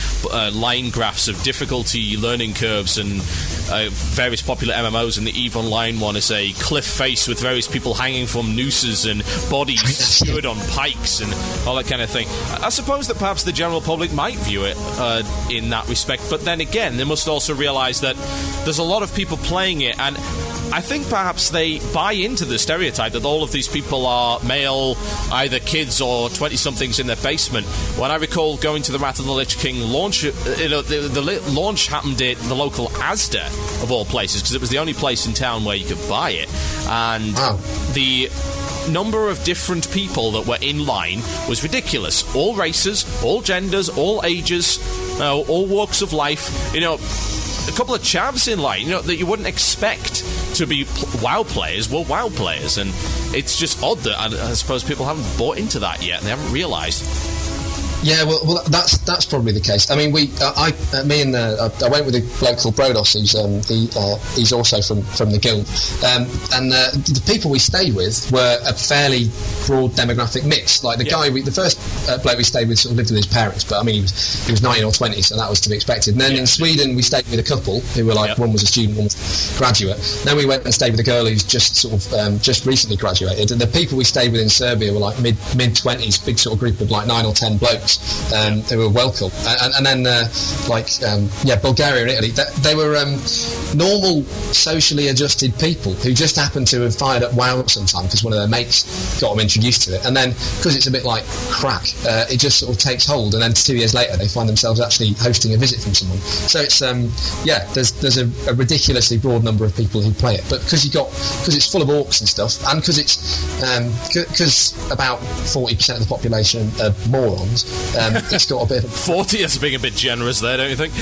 line graphs of difficulty learning curves and various popular MMOs, and the EVE Online one is a cliff face with various people hanging from nooses and bodies skewered on pikes and all that kind of thing. I suppose that perhaps the general public might view it in that respect, but then again, they must also realise that there's a lot of people playing it, and I think perhaps they buy into the stereotype that all of these people are male, either kids or 20-somethings in their basement. When I recall going to the Wrath of the Lich King launch, the launch happened at the local Asda, of all places, because it was the only place in town where you could buy it. And the number of different people that were in line was ridiculous. All races, all genders, all ages, all walks of life. A couple of chavs in line, that you wouldn't expect to be WoW players were WoW players, and it's just odd that I suppose people haven't bought into that yet, and they haven't realised. Yeah, well, that's probably the case. I mean, I went with a bloke called Brodos, he's also from the guild, and the people we stayed with were a fairly broad demographic mix. Like the first bloke we stayed with sort of lived with his parents, but I mean he was 19 or 20, so that was to be expected. And then in Sweden we stayed with a couple who were one was a student, one was a graduate. Then we went and stayed with a girl who's just sort of just recently graduated. And the people we stayed with in Serbia were like mid 20s, big sort of group of like 9 or 10 blokes. was. They were well cool. And then, Bulgaria and Italy, they were normal, socially adjusted people who just happened to have fired up WoW sometime because one of their mates got them introduced to it. And then, because it's a bit like crack, it just sort of takes hold, and then 2 years later they find themselves actually hosting a visit from someone. So it's, there's a ridiculously broad number of people who play it. But because it's full of orcs and stuff, and because because about 40% of the population are morons, it's got a bit of 40 is being a bit generous there, don't you think?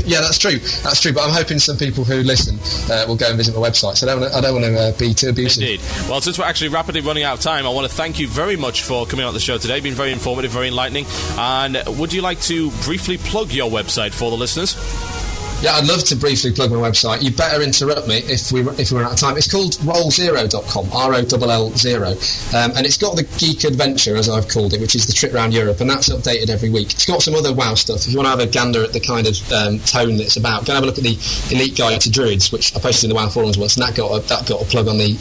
Yeah, that's true. But I'm hoping some people who listen will go and visit my website. So I don't want to be too abusive. Indeed. Well, since we're actually rapidly running out of time, I want to thank you very much for coming on the show today. Been very informative, very enlightening. And would you like to briefly plug your website for the listeners? Yeah, I'd love to briefly plug my website. You better interrupt me if we run out of time. It's called roll0.com, ROLL0, and it's got the Geek Adventure, as I've called it, which is the trip around Europe, and that's updated every week. It's got some other WoW stuff. If you want to have a gander at the kind of tone that it's about, go and have a look at the Elite Guide to Druids, which I posted in the WoW forums once, and that got a plug on the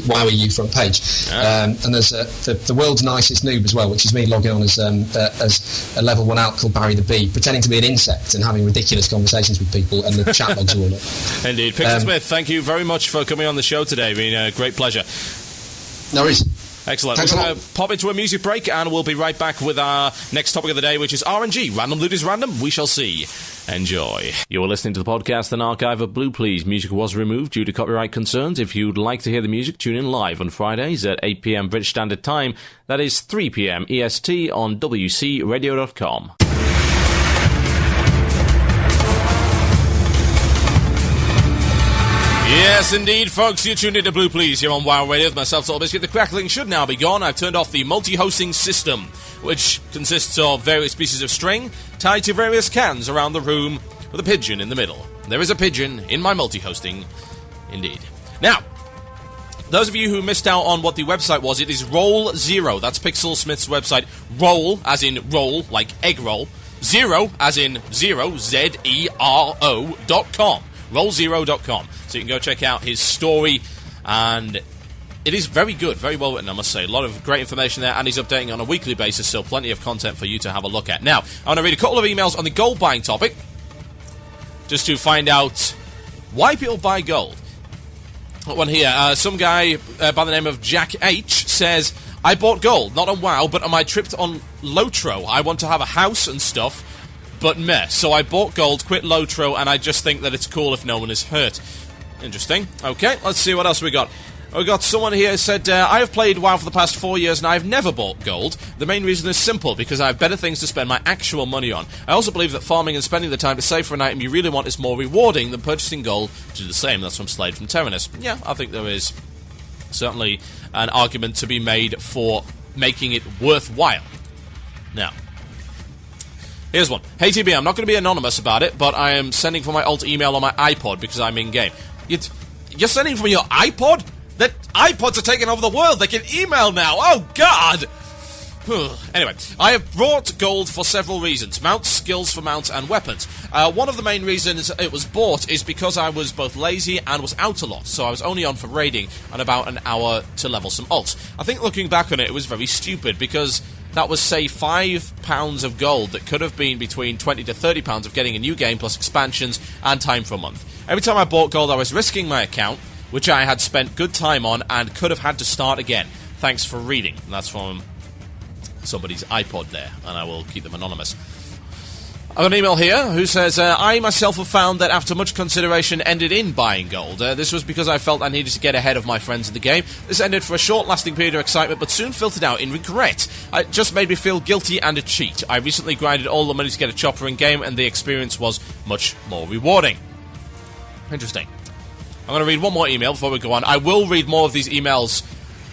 WoW EU front page. And there's the world's nicest noob as well, which is me logging on as a level 1 alp called Barry the Bee, pretending to be an insect and having ridiculous conversations with people, and the chat logs are all up. Indeed. Pixelsmith, thank you very much for coming on the show today. It's been a great pleasure. No worries. Excellent. Thanks We're going to pop into a music break, and we'll be right back with our next topic of the day, which is RNG. Random loot is random. We shall see. Enjoy. You are listening to the podcast, an archive of Blue Plz. Music was removed due to copyright concerns. If you'd like to hear the music, tune in live on Fridays at 8 p.m. British Standard Time. That is 3 p.m. EST on WCRadio.com. Yes, indeed, folks, you're tuned into Blue Plz here on WoW Radio with myself, TotalBiscuit. The crackling should now be gone. I've turned off the multi-hosting system, which consists of various pieces of string tied to various cans around the room with a pigeon in the middle. There is a pigeon in my multi-hosting, indeed. Now, those of you who missed out on what the website was, it is Roll0. That's Pixelsmith's website. Roll, as in roll, like egg roll. 0, as in 0, ZERO.com. Roll0.com. So you can go check out his story, and it is very good, very well written, I must say. A lot of great information there, and he's updating on a weekly basis, so plenty of content for you to have a look at. Now, I want to read a couple of emails on the gold buying topic, just to find out why people buy gold. One here, some guy by the name of Jack H says, I bought gold, not on WoW, but on my trip on Lotro. I want to have a house and stuff, but meh. So I bought gold, quit Lotro, and I just think that it's cool if no one is hurt. Interesting. Okay, let's see what else we got. We got someone here who said, I have played WoW for the past 4 years and I've never bought gold. The main reason is simple, because I have better things to spend my actual money on. I also believe that farming and spending the time to save for an item you really want is more rewarding than purchasing gold to do the same. That's from Slade from Terranus. Yeah, I think there is certainly an argument to be made for making it worthwhile. Now, here's one. Hey TB, I'm not going to be anonymous about it, but I am sending for my alt email on my iPod because I'm in-game. You're sending from your iPod? That iPods are taking over the world. They can email now. Oh, God! Anyway, I have brought gold for several reasons. Mounts, skills for mounts, and weapons. One of the main reasons it was bought is because I was both lazy and was out a lot, so I was only on for raiding and about an hour to level some alts. I think looking back on it, it was very stupid, because that was, say, £5 of gold that could have been between £20 to £30 of getting a new game plus expansions and time for a month. Every time I bought gold, I was risking my account, which I had spent good time on and could have had to start again. Thanks for reading. And that's from somebody's iPod there, and I will keep them anonymous. I have an email here who says, I myself have found that after much consideration ended in buying gold. This was because I felt I needed to get ahead of my friends in the game. This ended for a short-lasting period of excitement, but soon filtered out in regret. It just made me feel guilty and a cheat. I recently grinded all the money to get a chopper in-game, and the experience was much more rewarding. Interesting. I'm going to read one more email before we go on. I will read more of these emails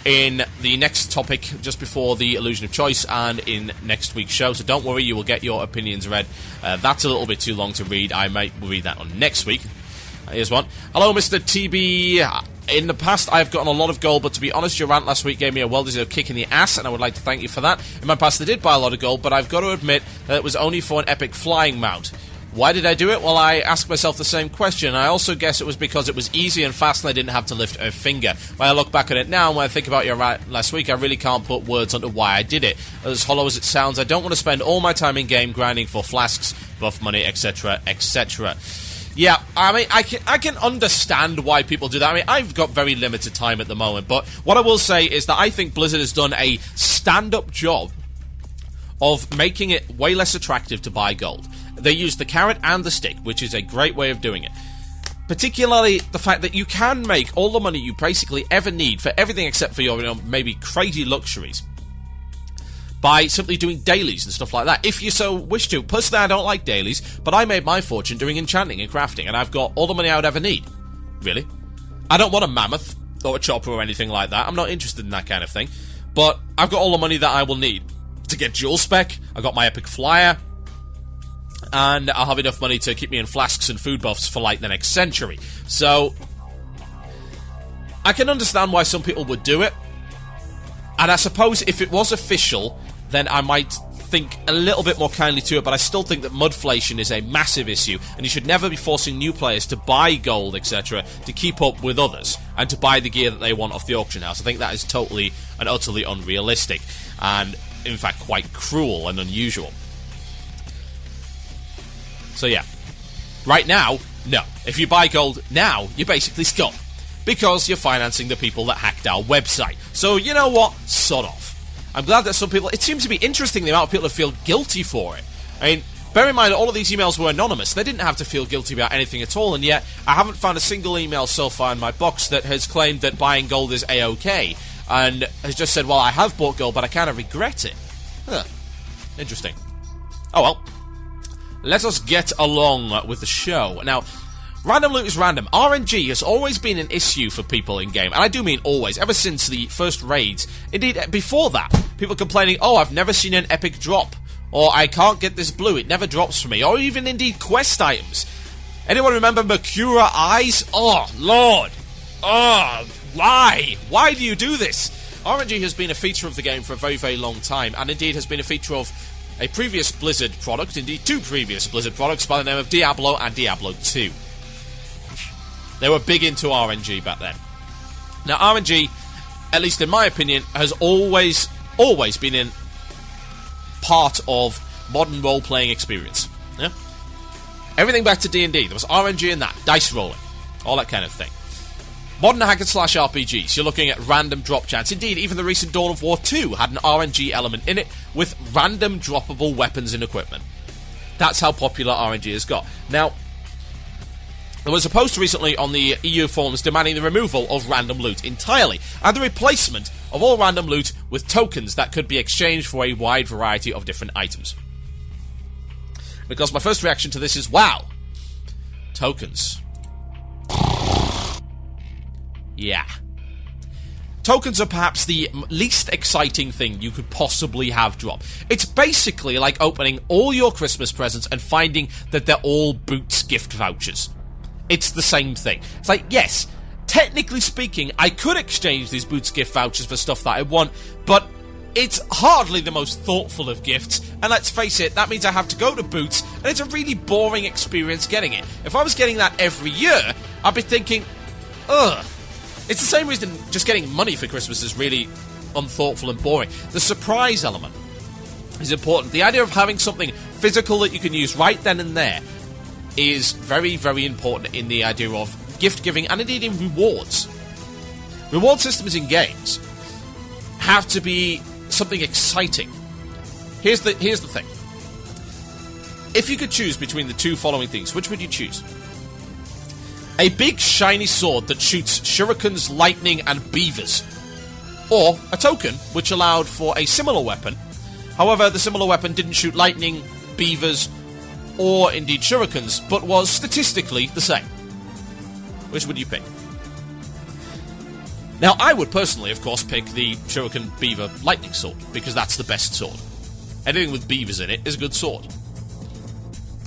in the next topic just before the Illusion of Choice and in next week's show, so don't worry, you will get your opinions read. That's a little bit too long to read. I might read that on next week. Here's one. Hello, Mr. TB. In the past, I've gotten a lot of gold, but to be honest, your rant last week gave me a well-deserved kick in the ass, and I would like to thank you for that. In my past, I did buy a lot of gold, but I've got to admit that it was only for an epic flying mount. Why did I do it? Well, I asked myself the same question. I also guess it was because it was easy and fast and I didn't have to lift a finger. When I look back at it now, and when I think about it last week, I really can't put words onto why I did it. As hollow as it sounds, I don't want to spend all my time in-game grinding for flasks, buff money, etc., etc. Yeah, I mean, I can understand why people do that. I mean, I've got very limited time at the moment, but what I will say is that I think Blizzard has done a stand-up job of making it way less attractive to buy gold. They use the carrot and the stick, which is a great way of doing it. Particularly the fact that you can make all the money you basically ever need for everything except for your, maybe crazy luxuries by simply doing dailies and stuff like that, if you so wish to. Personally, I don't like dailies, but I made my fortune doing enchanting and crafting, and I've got all the money I would ever need. Really. I don't want a mammoth or a chopper or anything like that. I'm not interested in that kind of thing. But I've got all the money that I will need to get Jewel Spec. I've got my Epic Flyer, and I'll have enough money to keep me in flasks and food buffs for, like, the next century. So I can understand why some people would do it. And I suppose if it was official, then I might think a little bit more kindly to it, but I still think that mudflation is a massive issue, and you should never be forcing new players to buy gold, etc., to keep up with others, and to buy the gear that they want off the auction house. I think that is totally and utterly unrealistic, and in fact quite cruel and unusual. So yeah, right now, no. If you buy gold now, you're basically scum, because you're financing the people that hacked our website. So you know what? Sod off. I'm glad that some people... It seems to be interesting the amount of people that feel guilty for it. I mean, bear in mind that all of these emails were anonymous. They didn't have to feel guilty about anything at all, and yet I haven't found a single email so far in my box that has claimed that buying gold is A-OK, and has just said, well, I have bought gold, but I kind of regret it. Huh. Interesting. Oh well. Let us get along with the show. Now, random loot is random. RNG has always been an issue for people in-game, and I do mean always, ever since the first raids. Indeed, before that, people complaining, oh, I've never seen an epic drop, or I can't get this blue, it never drops for me, or even indeed quest items. Anyone remember Mercura Eyes? Oh, Lord. Oh, why? Why do you do this? RNG has been a feature of the game for a very, very long time, and indeed has been a feature of a previous Blizzard product, indeed two previous Blizzard products by the name of Diablo and Diablo 2. They were big into RNG back then. Now, RNG, at least in my opinion, has always been in part of modern role-playing experience. Yeah? Everything back to D&D, there was RNG in that, dice rolling, all that kind of thing. Modern hack-and-slash RPGs, you're looking at random drop chance. Indeed, even the recent Dawn of War 2 had an RNG element in it with random droppable weapons and equipment. That's how popular RNG has got. Now, there was a post recently on the EU forums demanding the removal of random loot entirely, and the replacement of all random loot with tokens that could be exchanged for a wide variety of different items. Because my first reaction to this is, wow, tokens. Yeah. Tokens are perhaps the least exciting thing you could possibly have drop. It's basically like opening all your Christmas presents and finding that they're all Boots gift vouchers. It's the same thing. It's like, yes, technically speaking, I could exchange these Boots gift vouchers for stuff that I want, but it's hardly the most thoughtful of gifts, and let's face it, that means I have to go to Boots, and it's a really boring experience getting it. If I was getting that every year, I'd be thinking, ugh. It's the same reason just getting money for Christmas is really unthoughtful and boring. The surprise element is important. The idea of having something physical that you can use right then and there is very, very important in the idea of gift giving and indeed in rewards. Reward systems in games have to be something exciting. Here's the thing. If you could choose between the two following things, which would you choose? A big shiny sword that shoots shurikens, lightning, and beavers. Or a token which allowed for a similar weapon. However, the similar weapon didn't shoot lightning, beavers, or indeed shurikens, but was statistically the same. Which would you pick? Now, I would personally, of course, pick the shuriken, beaver, lightning sword, because that's the best sword. Anything with beavers in it is a good sword.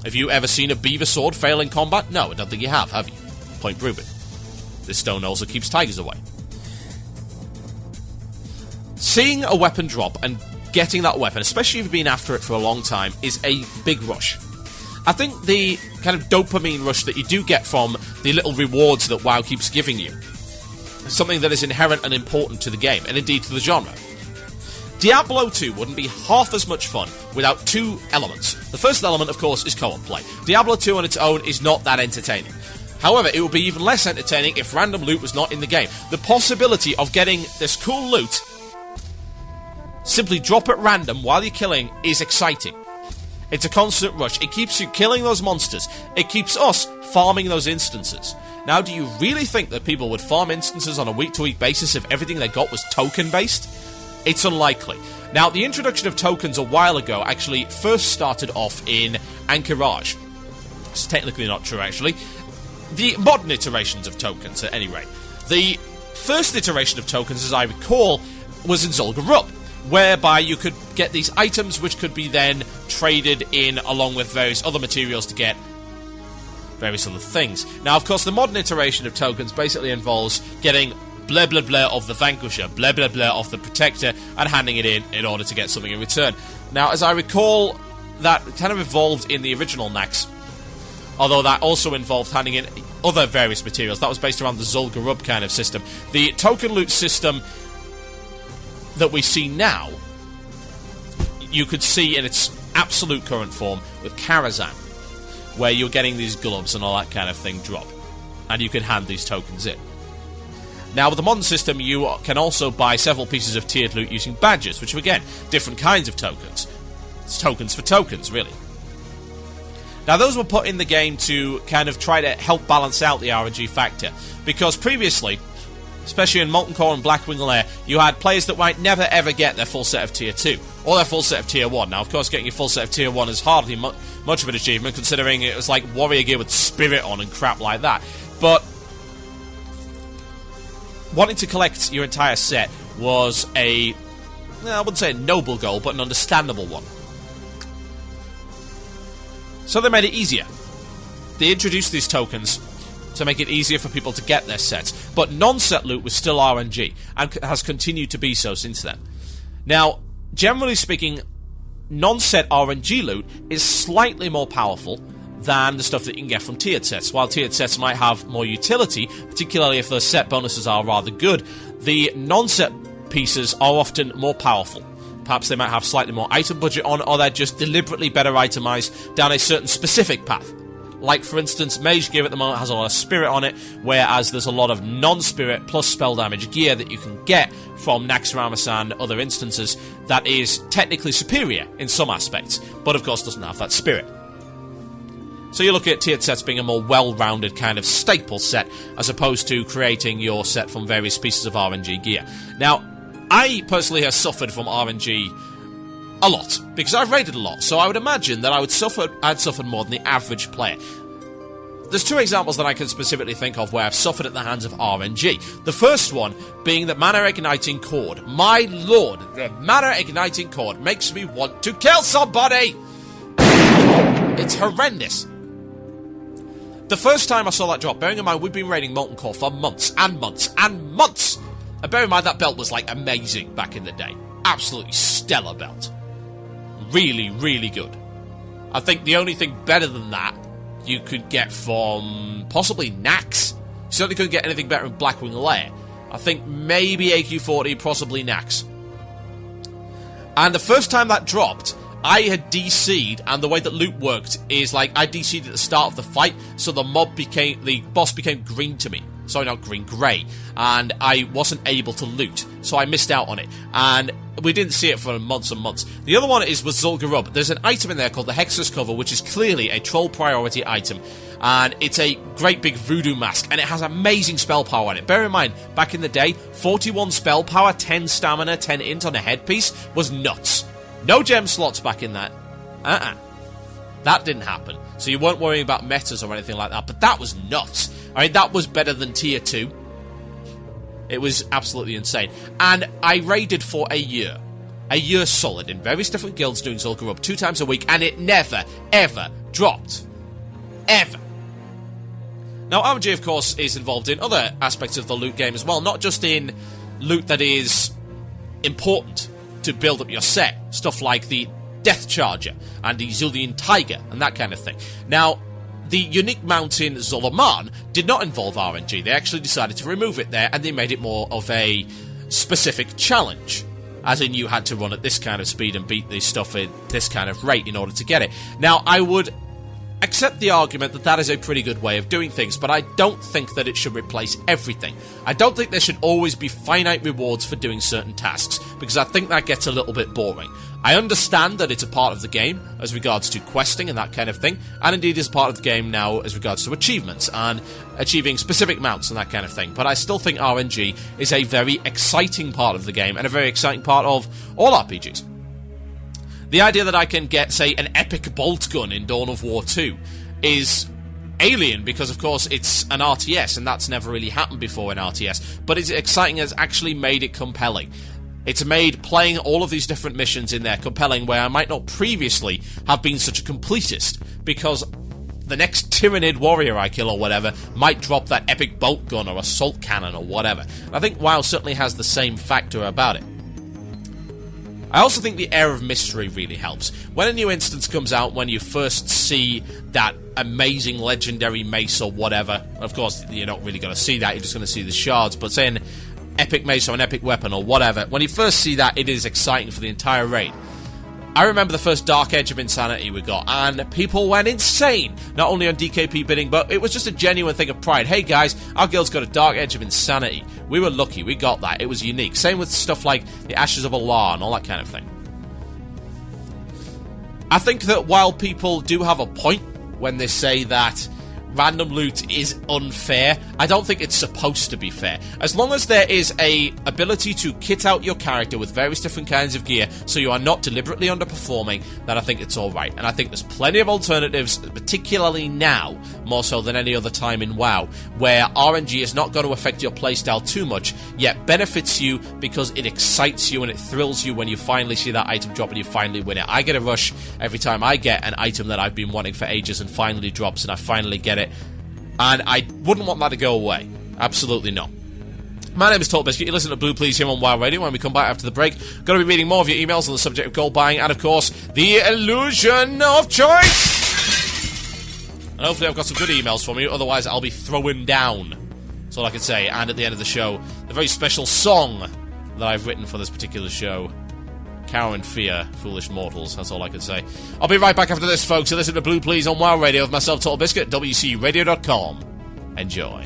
Have you ever seen a beaver sword fail in combat? No, I don't think you have you? Point Reuben. This stone also keeps tigers away. Seeing a weapon drop and getting that weapon, especially if you've been after it for a long time, is a big rush. I think the kind of dopamine rush that you do get from the little rewards that WoW keeps giving you is something that is inherent and important to the game, and indeed to the genre. Diablo 2 wouldn't be half as much fun without two elements. The first element, of course, is co-op play. Diablo 2 on its own is not that entertaining. However, it would be even less entertaining if random loot was not in the game. The possibility of getting this cool loot, simply drop at random while you're killing, is exciting. It's a constant rush. It keeps you killing those monsters. It keeps us farming those instances. Now, do you really think that people would farm instances on a week-to-week basis if everything they got was token-based? It's unlikely. Now, the introduction of tokens a while ago actually first started off in Anchorage. It's technically not true, actually. The modern iterations of tokens, at any rate. The first iteration of tokens, as I recall, was in Zul'Gurub, whereby you could get these items which could be then traded in along with various other materials to get various other things. Now, of course, the modern iteration of tokens basically involves getting blah blah blah of the Vanquisher, blah blah blah of the Protector, and handing it in order to get something in return. Now, as I recall, that kind of evolved in the original Nax, although that also involved handing in other various materials. That was based around the Zul'Gurub kind of system. The token loot system that we see now, you could see in its absolute current form with Karazhan, where you're getting these gloves and all that kind of thing drop, and you can hand these tokens in. Now, with the modern system, you can also buy several pieces of tiered loot using badges, which are, again, different kinds of tokens. It's tokens for tokens, really. Now, those were put in the game to kind of try to help balance out the RNG factor, because previously, especially in Molten Core and Blackwing Lair, you had players that might never ever get their full set of Tier 2, or their full set of Tier 1. Now, of course, getting your full set of Tier 1 is hardly much of an achievement, considering it was like warrior gear with spirit on and crap like that. But wanting to collect your entire set was I wouldn't say a noble goal, but an understandable one. So they made it easier. They introduced these tokens to make it easier for people to get their sets, but non-set loot was still RNG, and has continued to be so since then. Now, generally speaking, non-set RNG loot is slightly more powerful than the stuff that you can get from tiered sets. While tiered sets might have more utility, particularly if those set bonuses are rather good, the non-set pieces are often more powerful. Perhaps they might have slightly more item budget on, or they're just deliberately better itemized down a certain specific path. Like, for instance, Mage Gear at the moment has a lot of spirit on it, whereas there's a lot of non-spirit plus spell damage gear that you can get from Naxxramas and other instances that is technically superior in some aspects, but of course doesn't have that spirit. So you look at tiered sets being a more well-rounded kind of staple set, as opposed to creating your set from various pieces of RNG gear. Now, I personally have suffered from RNG a lot, because I've raided a lot, so I would imagine that I'd suffered more than the average player. There's two examples that I can specifically think of where I've suffered at the hands of RNG. The first one being the Mana Igniting Cord. My lord, the Mana Igniting Cord makes me want to kill somebody! It's horrendous. The first time I saw that drop, bearing in mind we've been raiding Molten Core for months and months and months, and bear in mind that belt was like amazing back in the day. Absolutely stellar belt. Really, really good. I think the only thing better than that you could get from possibly Nax. You certainly couldn't get anything better in Blackwing Lair. I think maybe AQ40, possibly Nax. And the first time that dropped, I had DC'd, and the way that loot worked is like I DC'd at the start of the fight, so the boss became green to me. Sorry, not green, grey. And I wasn't able to loot, so I missed out on it. And we didn't see it for months and months. The other one is with Zul'Gurub. There's an item in there called the Hexus cover, which is clearly a troll priority item. And it's a great big voodoo mask, and it has amazing spell power on it. Bear in mind, back in the day, 41 spell power, 10 stamina, 10 int on a headpiece was nuts. No gem slots back in that. That didn't happen. So you weren't worrying about metas or anything like that, but that was nuts. I mean, that was better than Tier 2. It was absolutely insane. And I raided for a year. A year solid in various different guilds doing Zul'Gurub 2 times a week, and it never, ever dropped. Ever. Now, RNG, of course, is involved in other aspects of the loot game as well, not just in loot that is important to build up your set. Stuff like the Death Charger and the Zillion Tiger and that kind of thing. Now, the unique mount in Zoloman did not involve RNG. They actually decided to remove it there, and they made it more of a specific challenge. As in, you had to run at this kind of speed and beat this stuff at this kind of rate in order to get it. Now, I would accept the argument that that is a pretty good way of doing things, but I don't think that it should replace everything. I don't think there should always be finite rewards for doing certain tasks, because I think that gets a little bit boring. I understand that it's a part of the game as regards to questing and that kind of thing, and indeed is part of the game now as regards to achievements and achieving specific mounts and that kind of thing, but I still think RNG is a very exciting part of the game and a very exciting part of all RPGs. The idea that I can get, say, an epic bolt gun in Dawn of War 2 is alien because, of course, it's an RTS, and that's never really happened before in RTS, but it's exciting as actually made it compelling. It's made playing all of these different missions in there compelling, where I might not previously have been such a completist, because the next Tyranid warrior I kill or whatever might drop that epic bolt gun or assault cannon or whatever. And I think WoW certainly has the same factor about it. I also think the air of mystery really helps. When a new instance comes out, when you first see that amazing legendary mace or whatever, of course, you're not really going to see that, you're just going to see the shards, but saying epic mace or an epic weapon or whatever, when you first see that, it is exciting for the entire raid. I remember the first Dark Edge of Insanity we got, and people went insane, not only on DKP bidding, but it was just a genuine thing of pride. Hey guys, our guild's got a Dark Edge of Insanity. We were lucky, we got that, it was unique. Same with stuff like the Ashes of Allah and all that kind of thing. I think that while people do have a point when they say that random loot is unfair, I don't think it's supposed to be fair. As long as there is a ability to kit out your character with various different kinds of gear so you are not deliberately underperforming, then I think it's alright. And I think there's plenty of alternatives, particularly now, more so than any other time in WoW, where RNG is not going to affect your playstyle too much, yet benefits you because it excites you and it thrills you when you finally see that item drop and you finally win it. I get a rush every time I get an item that I've been wanting for ages and finally drops and I finally get it. And I wouldn't want that to go away. Absolutely not. My name is TotalBiscuit. You listen to Blue Plz here on WoW Radio. When we come back after the break, going to be reading more of your emails on the subject of gold buying and, of course, the illusion of choice. And hopefully I've got some good emails from you. Otherwise, I'll be throwing down. That's all I can say. And at the end of the show, the very special song that I've written for this particular show. Cower and fear, foolish mortals. That's all I can say. I'll be right back after this, folks. So listen to Blue Plz on WoW Radio with myself, TotalBiscuit, WCRadio.com. Enjoy.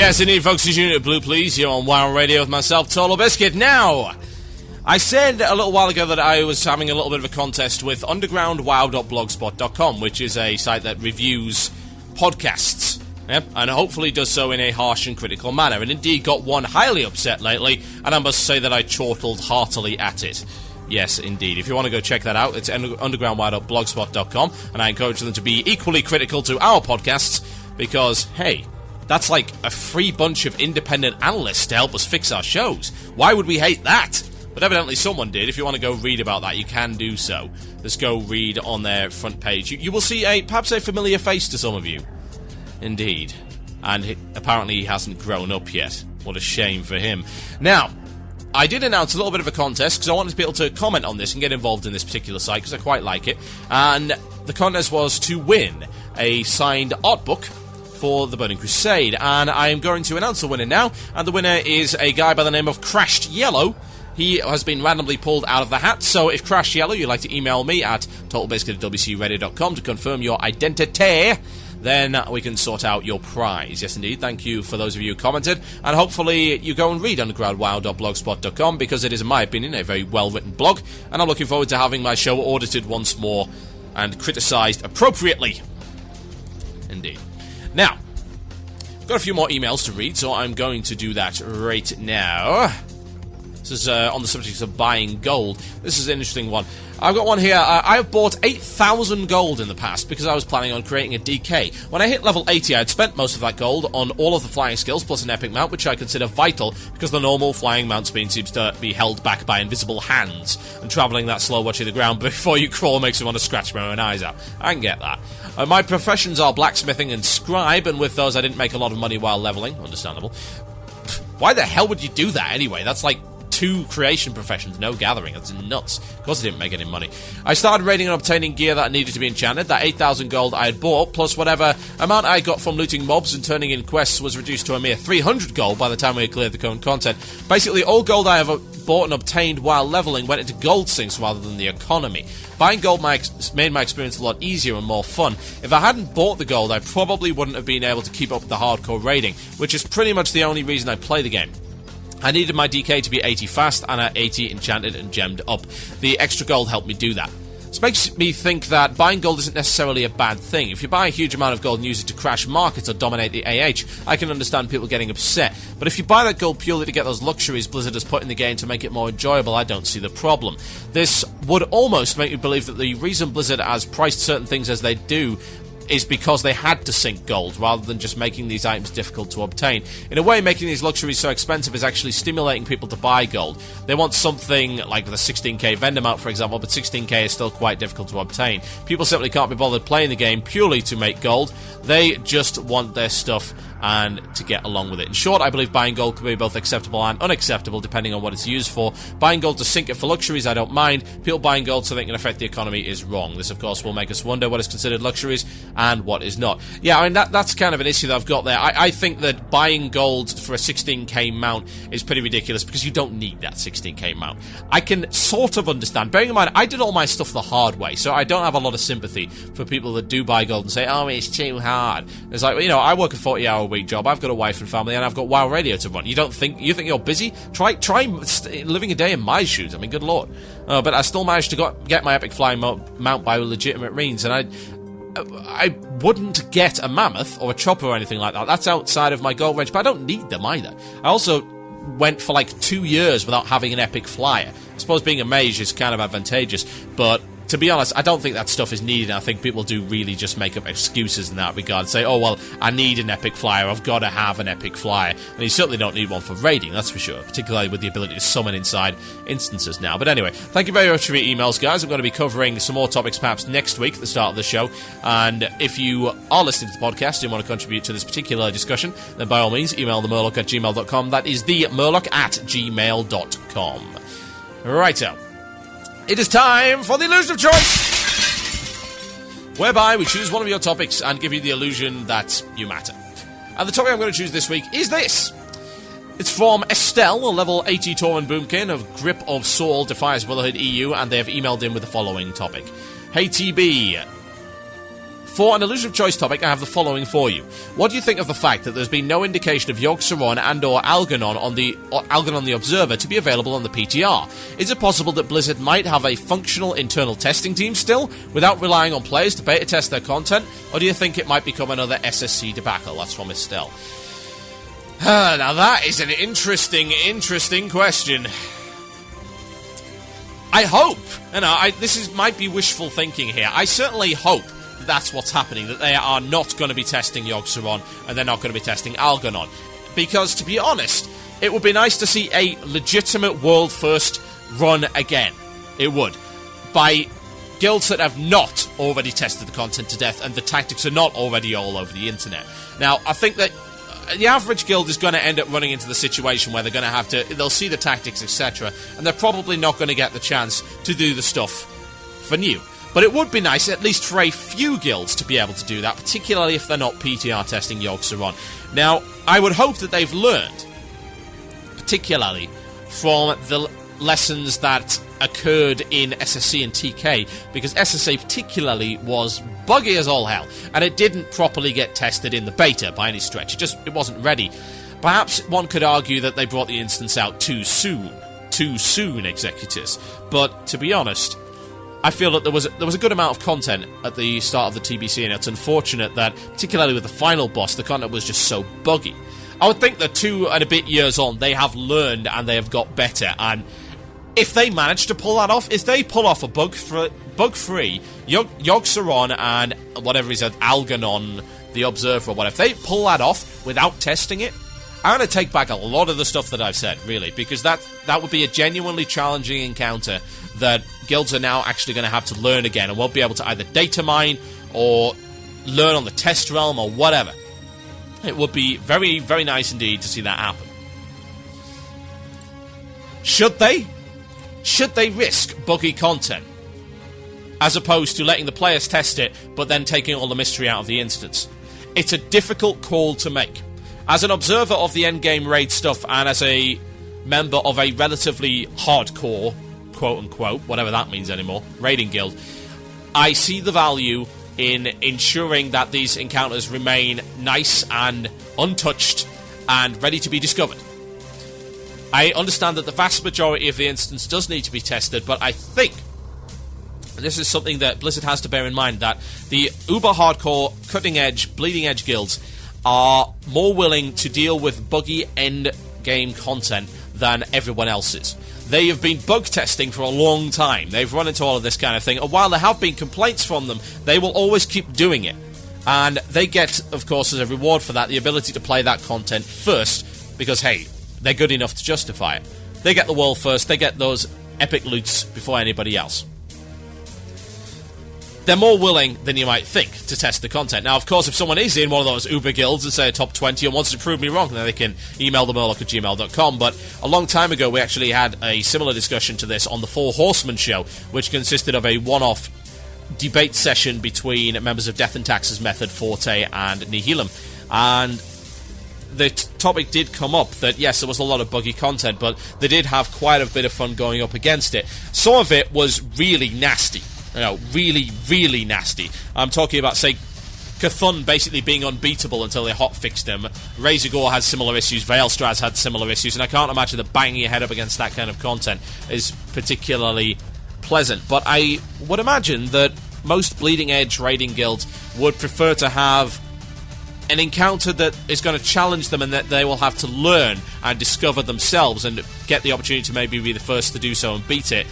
Yes, indeed, folks, it's Unit Blue Plz here on WoW Radio with myself, TotalBiscuit. Now, I said a little while ago that I was having a little bit of a contest with undergroundwow.blogspot.com, which is a site that reviews podcasts. Yep, and hopefully does so in a harsh and critical manner, and indeed got one highly upset lately, and I must say that I chortled heartily at it. Yes, indeed. If you want to go check that out, it's undergroundwow.blogspot.com, and I encourage them to be equally critical to our podcasts, because, hey, that's like a free bunch of independent analysts to help us fix our shows. Why would we hate that? But evidently someone did. If you want to go read about that, you can do so. Just go read on their front page. You will see perhaps a familiar face to some of you. Indeed. And apparently he hasn't grown up yet. What a shame for him. Now, I did announce a little bit of a contest because I wanted to be able to comment on this and get involved in this particular site because I quite like it. And the contest was to win a signed art book for the Burning Crusade, and I am going to announce the winner now, and the winner is a guy by the name of Crashed Yellow. He has been randomly pulled out of the hat, so if Crashed Yellow, you'd like to email me at totalbiscuit@wcradio.com to confirm your identity, then we can sort out your prize. Yes, indeed, thank you for those of you who commented, and hopefully you go and read undergroundwow.blogspot.com, because it is, in my opinion, a very well-written blog, and I'm looking forward to having my show audited once more and criticised appropriately. Indeed. Now, I've got a few more emails to read, so I'm going to do that right now. This is on the subject of buying gold. This is an interesting one. I've got one here. I have bought 8,000 gold in the past because I was planning on creating a DK. When I hit level 80, I had spent most of that gold on all of the flying skills plus an epic mount, which I consider vital because the normal flying mount speed seems to be held back by invisible hands, and travelling that slow watching the ground before you crawl makes me want to scratch my own eyes out. I can get that. My professions are blacksmithing and scribe, and with those I didn't make a lot of money while leveling. Understandable. Why the hell would you do that anyway? That's like 2 creation professions, no gathering. That's nuts. Of course I didn't make any money. I started raiding and obtaining gear that needed to be enchanted. That 8,000 gold I had bought, plus whatever amount I got from looting mobs and turning in quests, was reduced to a mere 300 gold by the time we had cleared the current content. Basically, all gold I have bought and obtained while leveling went into gold sinks rather than the economy. Buying gold made my experience a lot easier and more fun. If I hadn't bought the gold, I probably wouldn't have been able to keep up with the hardcore raiding, which is pretty much the only reason I play the game. I needed my DK to be 80 fast and at 80 enchanted and gemmed up. The extra gold helped me do that. This makes me think that buying gold isn't necessarily a bad thing. If you buy a huge amount of gold and use it to crash markets or dominate the AH, I can understand people getting upset. But if you buy that gold purely to get those luxuries Blizzard has put in the game to make it more enjoyable, I don't see the problem. This would almost make me believe that the reason Blizzard has priced certain things as they do is because they had to sink gold, rather than just making these items difficult to obtain. In a way, making these luxuries so expensive is actually stimulating people to buy gold. They want something like the 16k vendor mount, for example, but 16k is still quite difficult to obtain. People simply can't be bothered playing the game purely to make gold. They just want their stuff and to get along with it. In short, I believe buying gold can be both acceptable and unacceptable depending on what it's used for. Buying gold to sink it for luxuries, I don't mind. People buying gold so they can affect the economy is wrong. This, of course, will make us wonder what is considered luxuries and what is not. Yeah, I mean, that's kind of an issue that I've got there. I think that buying gold for a 16k mount is pretty ridiculous because you don't need that 16k mount. I can sort of understand. Bearing in mind, I did all my stuff the hard way, so I don't have a lot of sympathy for people that do buy gold and say, oh, it's too hard. It's like, you know, I work a 40-hour week job. I've got a wife and family, and I've got WoW Radio to run. You think you're busy? Try living a day in my shoes. I mean, good lord. But I still managed to get my epic flying mount by legitimate means, and I wouldn't get a mammoth or a chopper or anything like that. That's outside of my gold range, but I don't need them either. I also went for like 2 years without having an epic flyer. I suppose being a mage is kind of advantageous, but to be honest, I don't think that stuff is needed. I think people do really just make up excuses in that regard. Say, oh, well, I need an epic flyer. I've got to have an epic flyer. And you certainly don't need one for raiding, that's for sure. Particularly with the ability to summon inside instances now. But anyway, thank you very much for your emails, guys. I'm going to be covering some more topics perhaps next week at the start of the show. And if you are listening to the podcast and want to contribute to this particular discussion, then by all means, email the Murloc at gmail.com. That is the Murloc at gmail.com. Righto. It is time for the illusion of choice, whereby we choose one of your topics and give you the illusion that you matter. And the topic I'm going to choose this week is this. It's from Estelle, a level 80 Tauren Boomkin of Grip of Saul Defies Brotherhood EU, and they have emailed in with the following topic. Hey TB, For an Illusion of Choice topic, I have the following for you. What do you think of the fact that there's been no indication of Yogg-Saron and or Algernon on the Observer to be available on the PTR? Is it possible that Blizzard might have a functional internal testing team still, without relying on players to beta test their content, or do you think it might become another SSC debacle? That's from Estelle. Now that is an interesting question. I hope, might be wishful thinking here. I certainly hope that that's what's happening, that they are not going to be testing Yogg-Saron and they're not going to be testing Algernon. Because, to be honest, it would be nice to see a legitimate world first run again. It would. By guilds that have not already tested the content to death and the tactics are not already all over the internet. Now, I think that the average guild is going to end up running into the situation where they're going to have to, they'll see the tactics, etc., and they're probably not going to get the chance to do the stuff for new. But it would be nice, at least for a few guilds, to be able to do that, particularly if they're not PTR testing Yogg-Saron. Now, I would hope that they've learned, particularly from the lessons that occurred in SSC and TK, because SSA particularly was buggy as all hell, and it didn't properly get tested in the beta by any stretch. It wasn't ready. Perhaps one could argue that they brought the instance out too soon, executors. But to be honest, I feel that there was a good amount of content at the start of the TBC, and it's unfortunate that, particularly with the final boss, the content was just so buggy. I would think that 2 and a bit years on, they have learned and they have got better, and if they manage to pull that off, if they pull off a bug-free Yogg-Saron and whatever he said, Algernon, the Observer or whatever, if they pull that off without testing it, I'm going to take back a lot of the stuff that I've said, really, because that would be a genuinely challenging encounter that guilds are now actually going to have to learn again and won't be able to either data mine or learn on the test realm or whatever. It would be very, very nice indeed to see that happen. Should they? Should they risk buggy content, as opposed to letting the players test it, but then taking all the mystery out of the instance? It's a difficult call to make. As an observer of the endgame raid stuff, and as a member of a relatively hardcore, quote-unquote, whatever that means anymore, raiding guild, I see the value in ensuring that these encounters remain nice and untouched and ready to be discovered. I understand that the vast majority of the instance does need to be tested, but I think, and this is something that Blizzard has to bear in mind, that the uber-hardcore, cutting-edge, bleeding-edge guilds are more willing to deal with buggy end-game content than everyone else is. They have been bug testing for a long time. They've run into all of this kind of thing, and while there have been complaints from them, they will always keep doing it. And they get, of course, as a reward for that, the ability to play that content first, because, hey, they're good enough to justify it. They get the world first, they get those epic loots before anybody else. They're more willing than you might think to test the content. Now, of course, if someone is in one of those Uber guilds and say a top 20 and wants to prove me wrong, then they can email themurloc@gmail.com. But a long time ago, we actually had a similar discussion to this on the Four Horsemen show, which consisted of a one-off debate session between members of Death and Taxes Method, Forte, and Nihilum. And the topic did come up that, yes, there was a lot of buggy content, but they did have quite a bit of fun going up against it. Some of it was really nasty. Really, really nasty. I'm talking about, say, Cthulhu basically being unbeatable until they hotfixed him. Razorgore had similar issues, Veilstraz had similar issues, and I can't imagine that banging your head up against that kind of content is particularly pleasant. But I would imagine that most bleeding-edge raiding guilds would prefer to have an encounter that is going to challenge them and that they will have to learn and discover themselves and get the opportunity to maybe be the first to do so and beat it,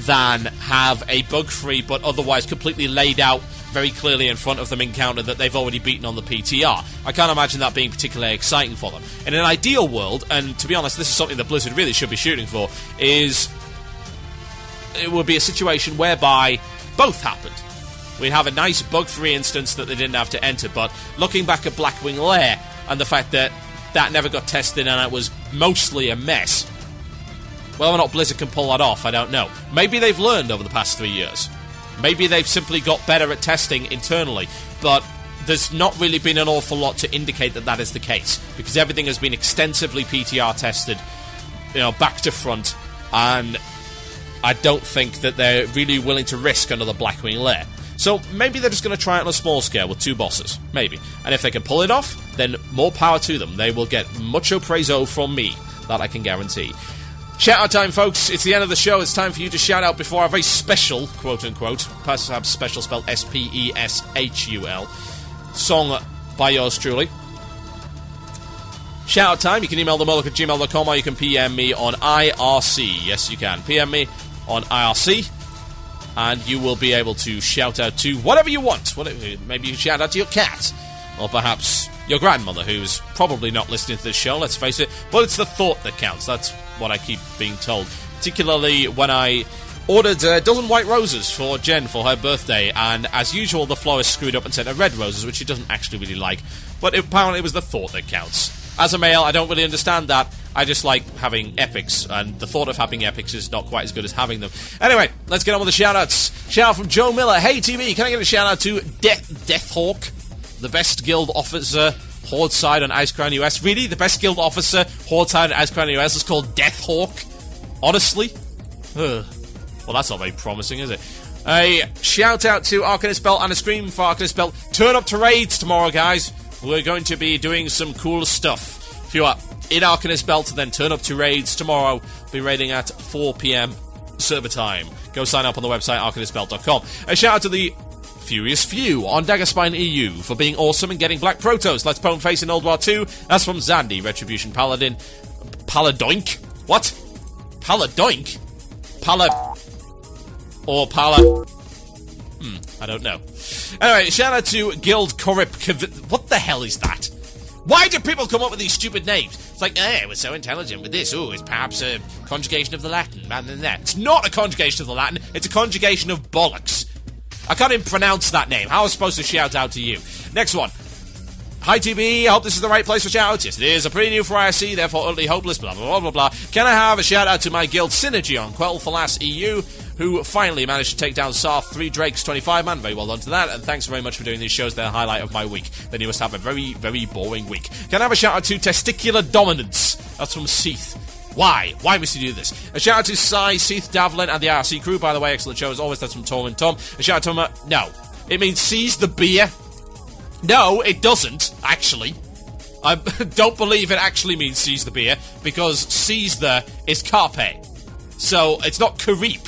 than have a bug-free but otherwise completely laid out very clearly in front of them encounter that they've already beaten on the PTR. I can't imagine that being particularly exciting for them. In an ideal world, and to be honest, this is something that Blizzard really should be shooting for, is it would be a situation whereby both happened. We'd have a nice bug-free instance that they didn't have to enter, but looking back at Blackwing Lair and the fact that that never got tested and it was mostly a mess, whether or not Blizzard can pull that off, I don't know. Maybe they've learned over the past 3 years. Maybe they've simply got better at testing internally, but there's not really been an awful lot to indicate that that is the case, because everything has been extensively PTR tested, back to front, and I don't think that they're really willing to risk another Blackwing Lair. So maybe they're just going to try it on a small scale with 2 bosses. Maybe. And if they can pull it off, then more power to them. They will get mucho prezzo from me. That I can guarantee. Shout out time, folks. It's the end of the show. It's time for you to shout out before our very special, quote-unquote, perhaps special spelled S-P-E-S-H-U-L, song by yours truly. Shout out time. You can email themoloch@gmail.com or you can PM me on IRC. Yes, you can. PM me on IRC. And you will be able to shout out to whatever you want. Maybe you shout out to your cat. Or perhaps your grandmother, who's probably not listening to this show, let's face it. But it's the thought that counts. That's what I keep being told. Particularly when I ordered a dozen white roses for Jen for her birthday. And as usual, the florist screwed up and sent her red roses, which she doesn't actually really like. But apparently it was the thought that counts. As a male, I don't really understand that. I just like having epics, and the thought of having epics is not quite as good as having them. Anyway, let's get on with the shout-outs. Shout-out from Joe Miller. Hey, TV, can I get a shout-out to Deathhawk, the best guild officer, Horde side on Ice Crown US? Really? The best guild officer, Horde side on Ice Crown US is called Deathhawk? Honestly? Well, that's not very promising, is it? A shout-out to Arcanist Belt and a scream for Arcanist Belt. Turn up to raids tomorrow, guys. We're going to be doing some cool stuff. If you are in Arcanist Belt, then turn up to raids tomorrow. We'll be raiding at 4 p.m. server time. Go sign up on the website, arcanistbelt.com. A shout out to the Furious Few on Daggerspine EU for being awesome and getting Black Protos. Let's Pwn Face in Old War 2. That's from Zandy, Retribution Paladin. Paladoink? What? Paladoink? I don't know. Anyway, shout out to Guild Corrupt. What the hell is that? Why do people come up with these stupid names? It's like, we're so intelligent with this. Oh, it's perhaps a conjugation of the Latin, rather than that. It's not a conjugation of the Latin, it's a conjugation of bollocks. I can't even pronounce that name. How am I supposed to shout out to you? Next one. Hi TB, I hope this is the right place for shout-outs. Yes, it is. A pretty new for IRC, therefore utterly hopeless, blah, blah, blah, blah, blah. Can I have a shout-out to my guild Synergy on Quell Falas EU, who finally managed to take down Sarth 3 Drakes 25-man. Very well done to that, and thanks very much for doing these shows. They're the highlight of my week. Then you must have a very, very boring week. Can I have a shout-out to Testicular Dominance? That's from Seath. Why? Why must you do this? A shout-out to Sai, Seath, Davlin, and the IRC crew, by the way. Excellent show as always. That's from Tom and Tom. A shout-out to no. It means seize the beer. No, it doesn't, actually. I don't believe it actually means seize the beer, because seize the is carpe. So, it's not careep.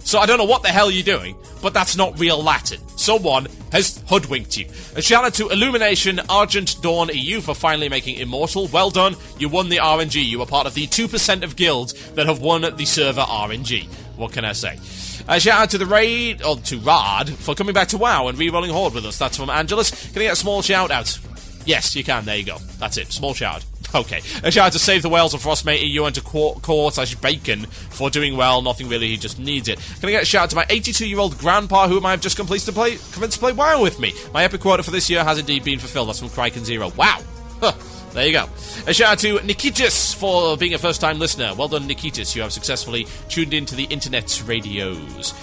So I don't know what the hell you're doing, but that's not real Latin. Someone has hoodwinked you. A shout out to Illumination Argent Dawn EU for finally making Immortal. Well done, you won the RNG. You were part of the 2% of guilds that have won the server RNG. What can I say? A shout out to the raid, or to Rad, for coming back to WoW and re-rolling Horde with us. That's from Angelus. Can I get a small shout out? Yes, you can. There you go. That's it. Small shout out. Okay. A shout out to Save the Whales and Frostmate EU and to Core/Bacon for doing well. Nothing really, he just needs it. Can I get a shout out to my 82-year-old grandpa whom I have just convinced to play WoW with me? My epic quota for this year has indeed been fulfilled. That's from Criken Zero. Wow. Huh. There you go. A shout out to Nikitas for being a first-time listener. Well done, Nikitas. You have successfully tuned into the internet's radios.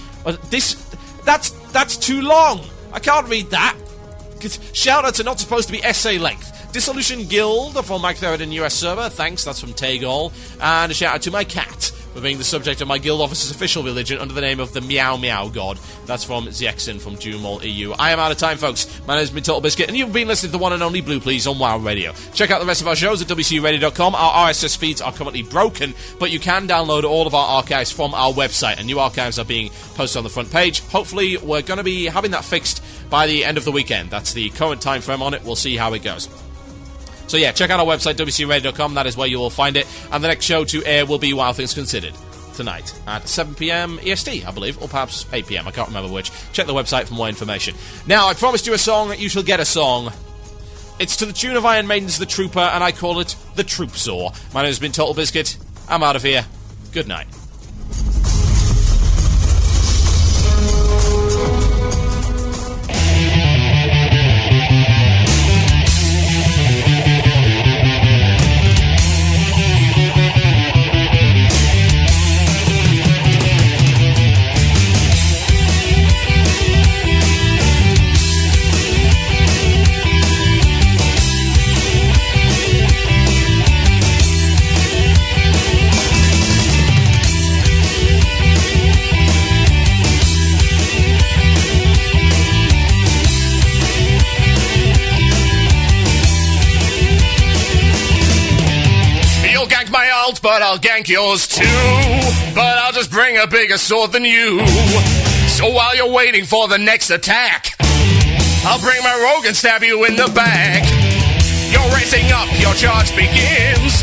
That's too long. I can't read that. Shout-outs are not supposed to be essay length. Dissolution Guild for Mike Third in US server. Thanks, that's from Tagol. And a shout-out to my cat for being the subject of my guild officer's official religion under the name of the Meow Meow God. That's from Ziexin from Jumol EU. I am out of time, folks. My name's been TotalBiscuit, and you've been listening to the one and only Blue Plz on WoW Radio. Check out the rest of our shows at WCRadio.com. Our RSS feeds are currently broken, but you can download all of our archives from our website, and new archives are being posted on the front page. Hopefully, we're going to be having that fixed by the end of the weekend. That's the current time frame on it. We'll see how it goes. So yeah, check out our website, WCRadio.com. That is where you will find it. And the next show to air will be Wild Things Considered tonight at 7 p.m. EST, I believe, or perhaps 8 p.m. I can't remember which. Check the website for more information. Now, I promised you a song. You shall get a song. It's to the tune of Iron Maiden's The Trooper, and I call it The Troopsaw. My name has been TotalBiscuit. I'm out of here. Good night. assault, but I'll gank yours too. But I'll just bring a bigger sword than you. So while you're waiting for the next attack, I'll bring my rogue and stab you in the back. You're raising up, your charge begins.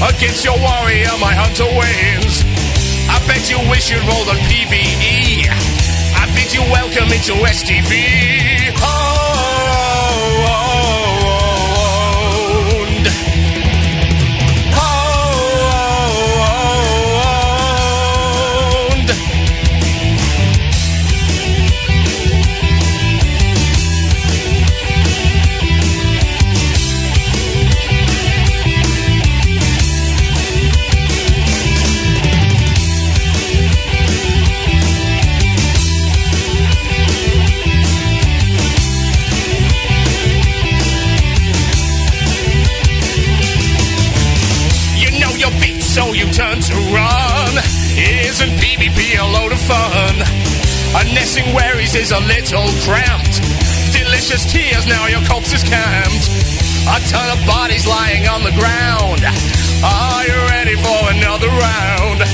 Against your warrior, my hunter wins. I bet you wish you'd rolled on PvE. I bid you welcome into STV. So you turn to run. Isn't PvP a load of fun? A nesting wherries is a little cramped. Delicious tears, now your corpse is camped. A ton of bodies lying on the ground. Are you ready for another round?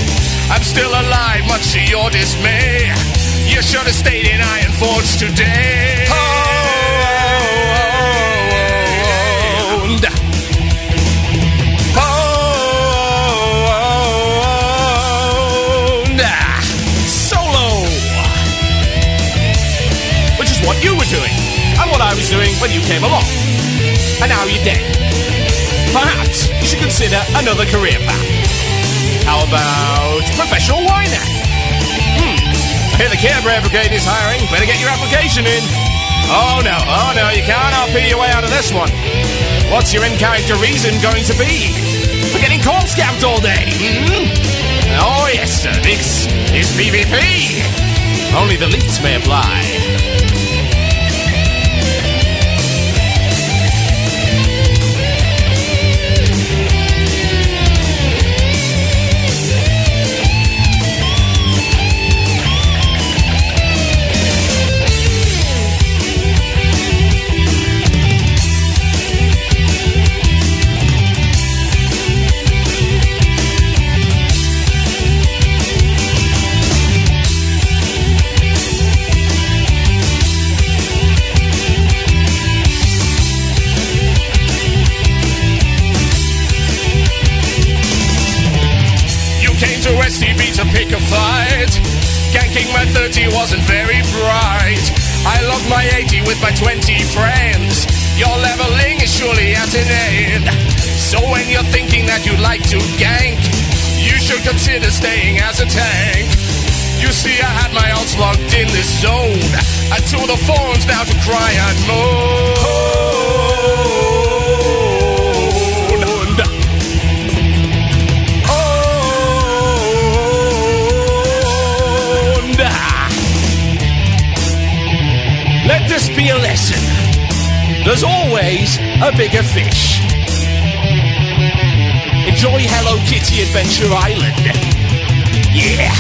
I'm still alive, much to your dismay. You should have stayed in Iron Forge today. What you were doing, and what I was doing when you came along. And now you're dead. Perhaps you should consider another career path. How about professional whiner? I hear the Care Bear Brigade is hiring. Better get your application in. Oh no, you can't RP your way out of this one. What's your in-character reason going to be? For getting call scammed all day? Oh yes, sir, this is PvP. Only the elites may apply. STV to pick a fight. Ganking my 30 wasn't very bright. I logged my 80 with my 20 friends. Your leveling is surely at an end. So when you're thinking that you'd like to gank, you should consider staying as a tank. You see, I had my ults logged in this zone. I tour the forums now to cry and moan. Let this be a lesson. There's always a bigger fish. Enjoy Hello Kitty Adventure Island. Yeah.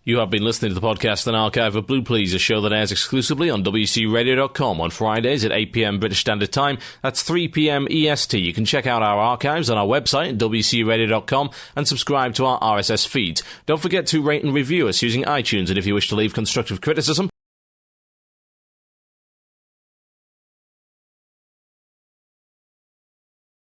You have been listening to the podcast and archive of Blue Plz, a show that airs exclusively on WCRadio.com on Fridays at 8 p.m. British Standard Time. That's 3 p.m. EST. You can check out our archives on our website at WCRadio.com and subscribe to our RSS feeds. Don't forget to rate and review us using iTunes, and if you wish to leave constructive criticism,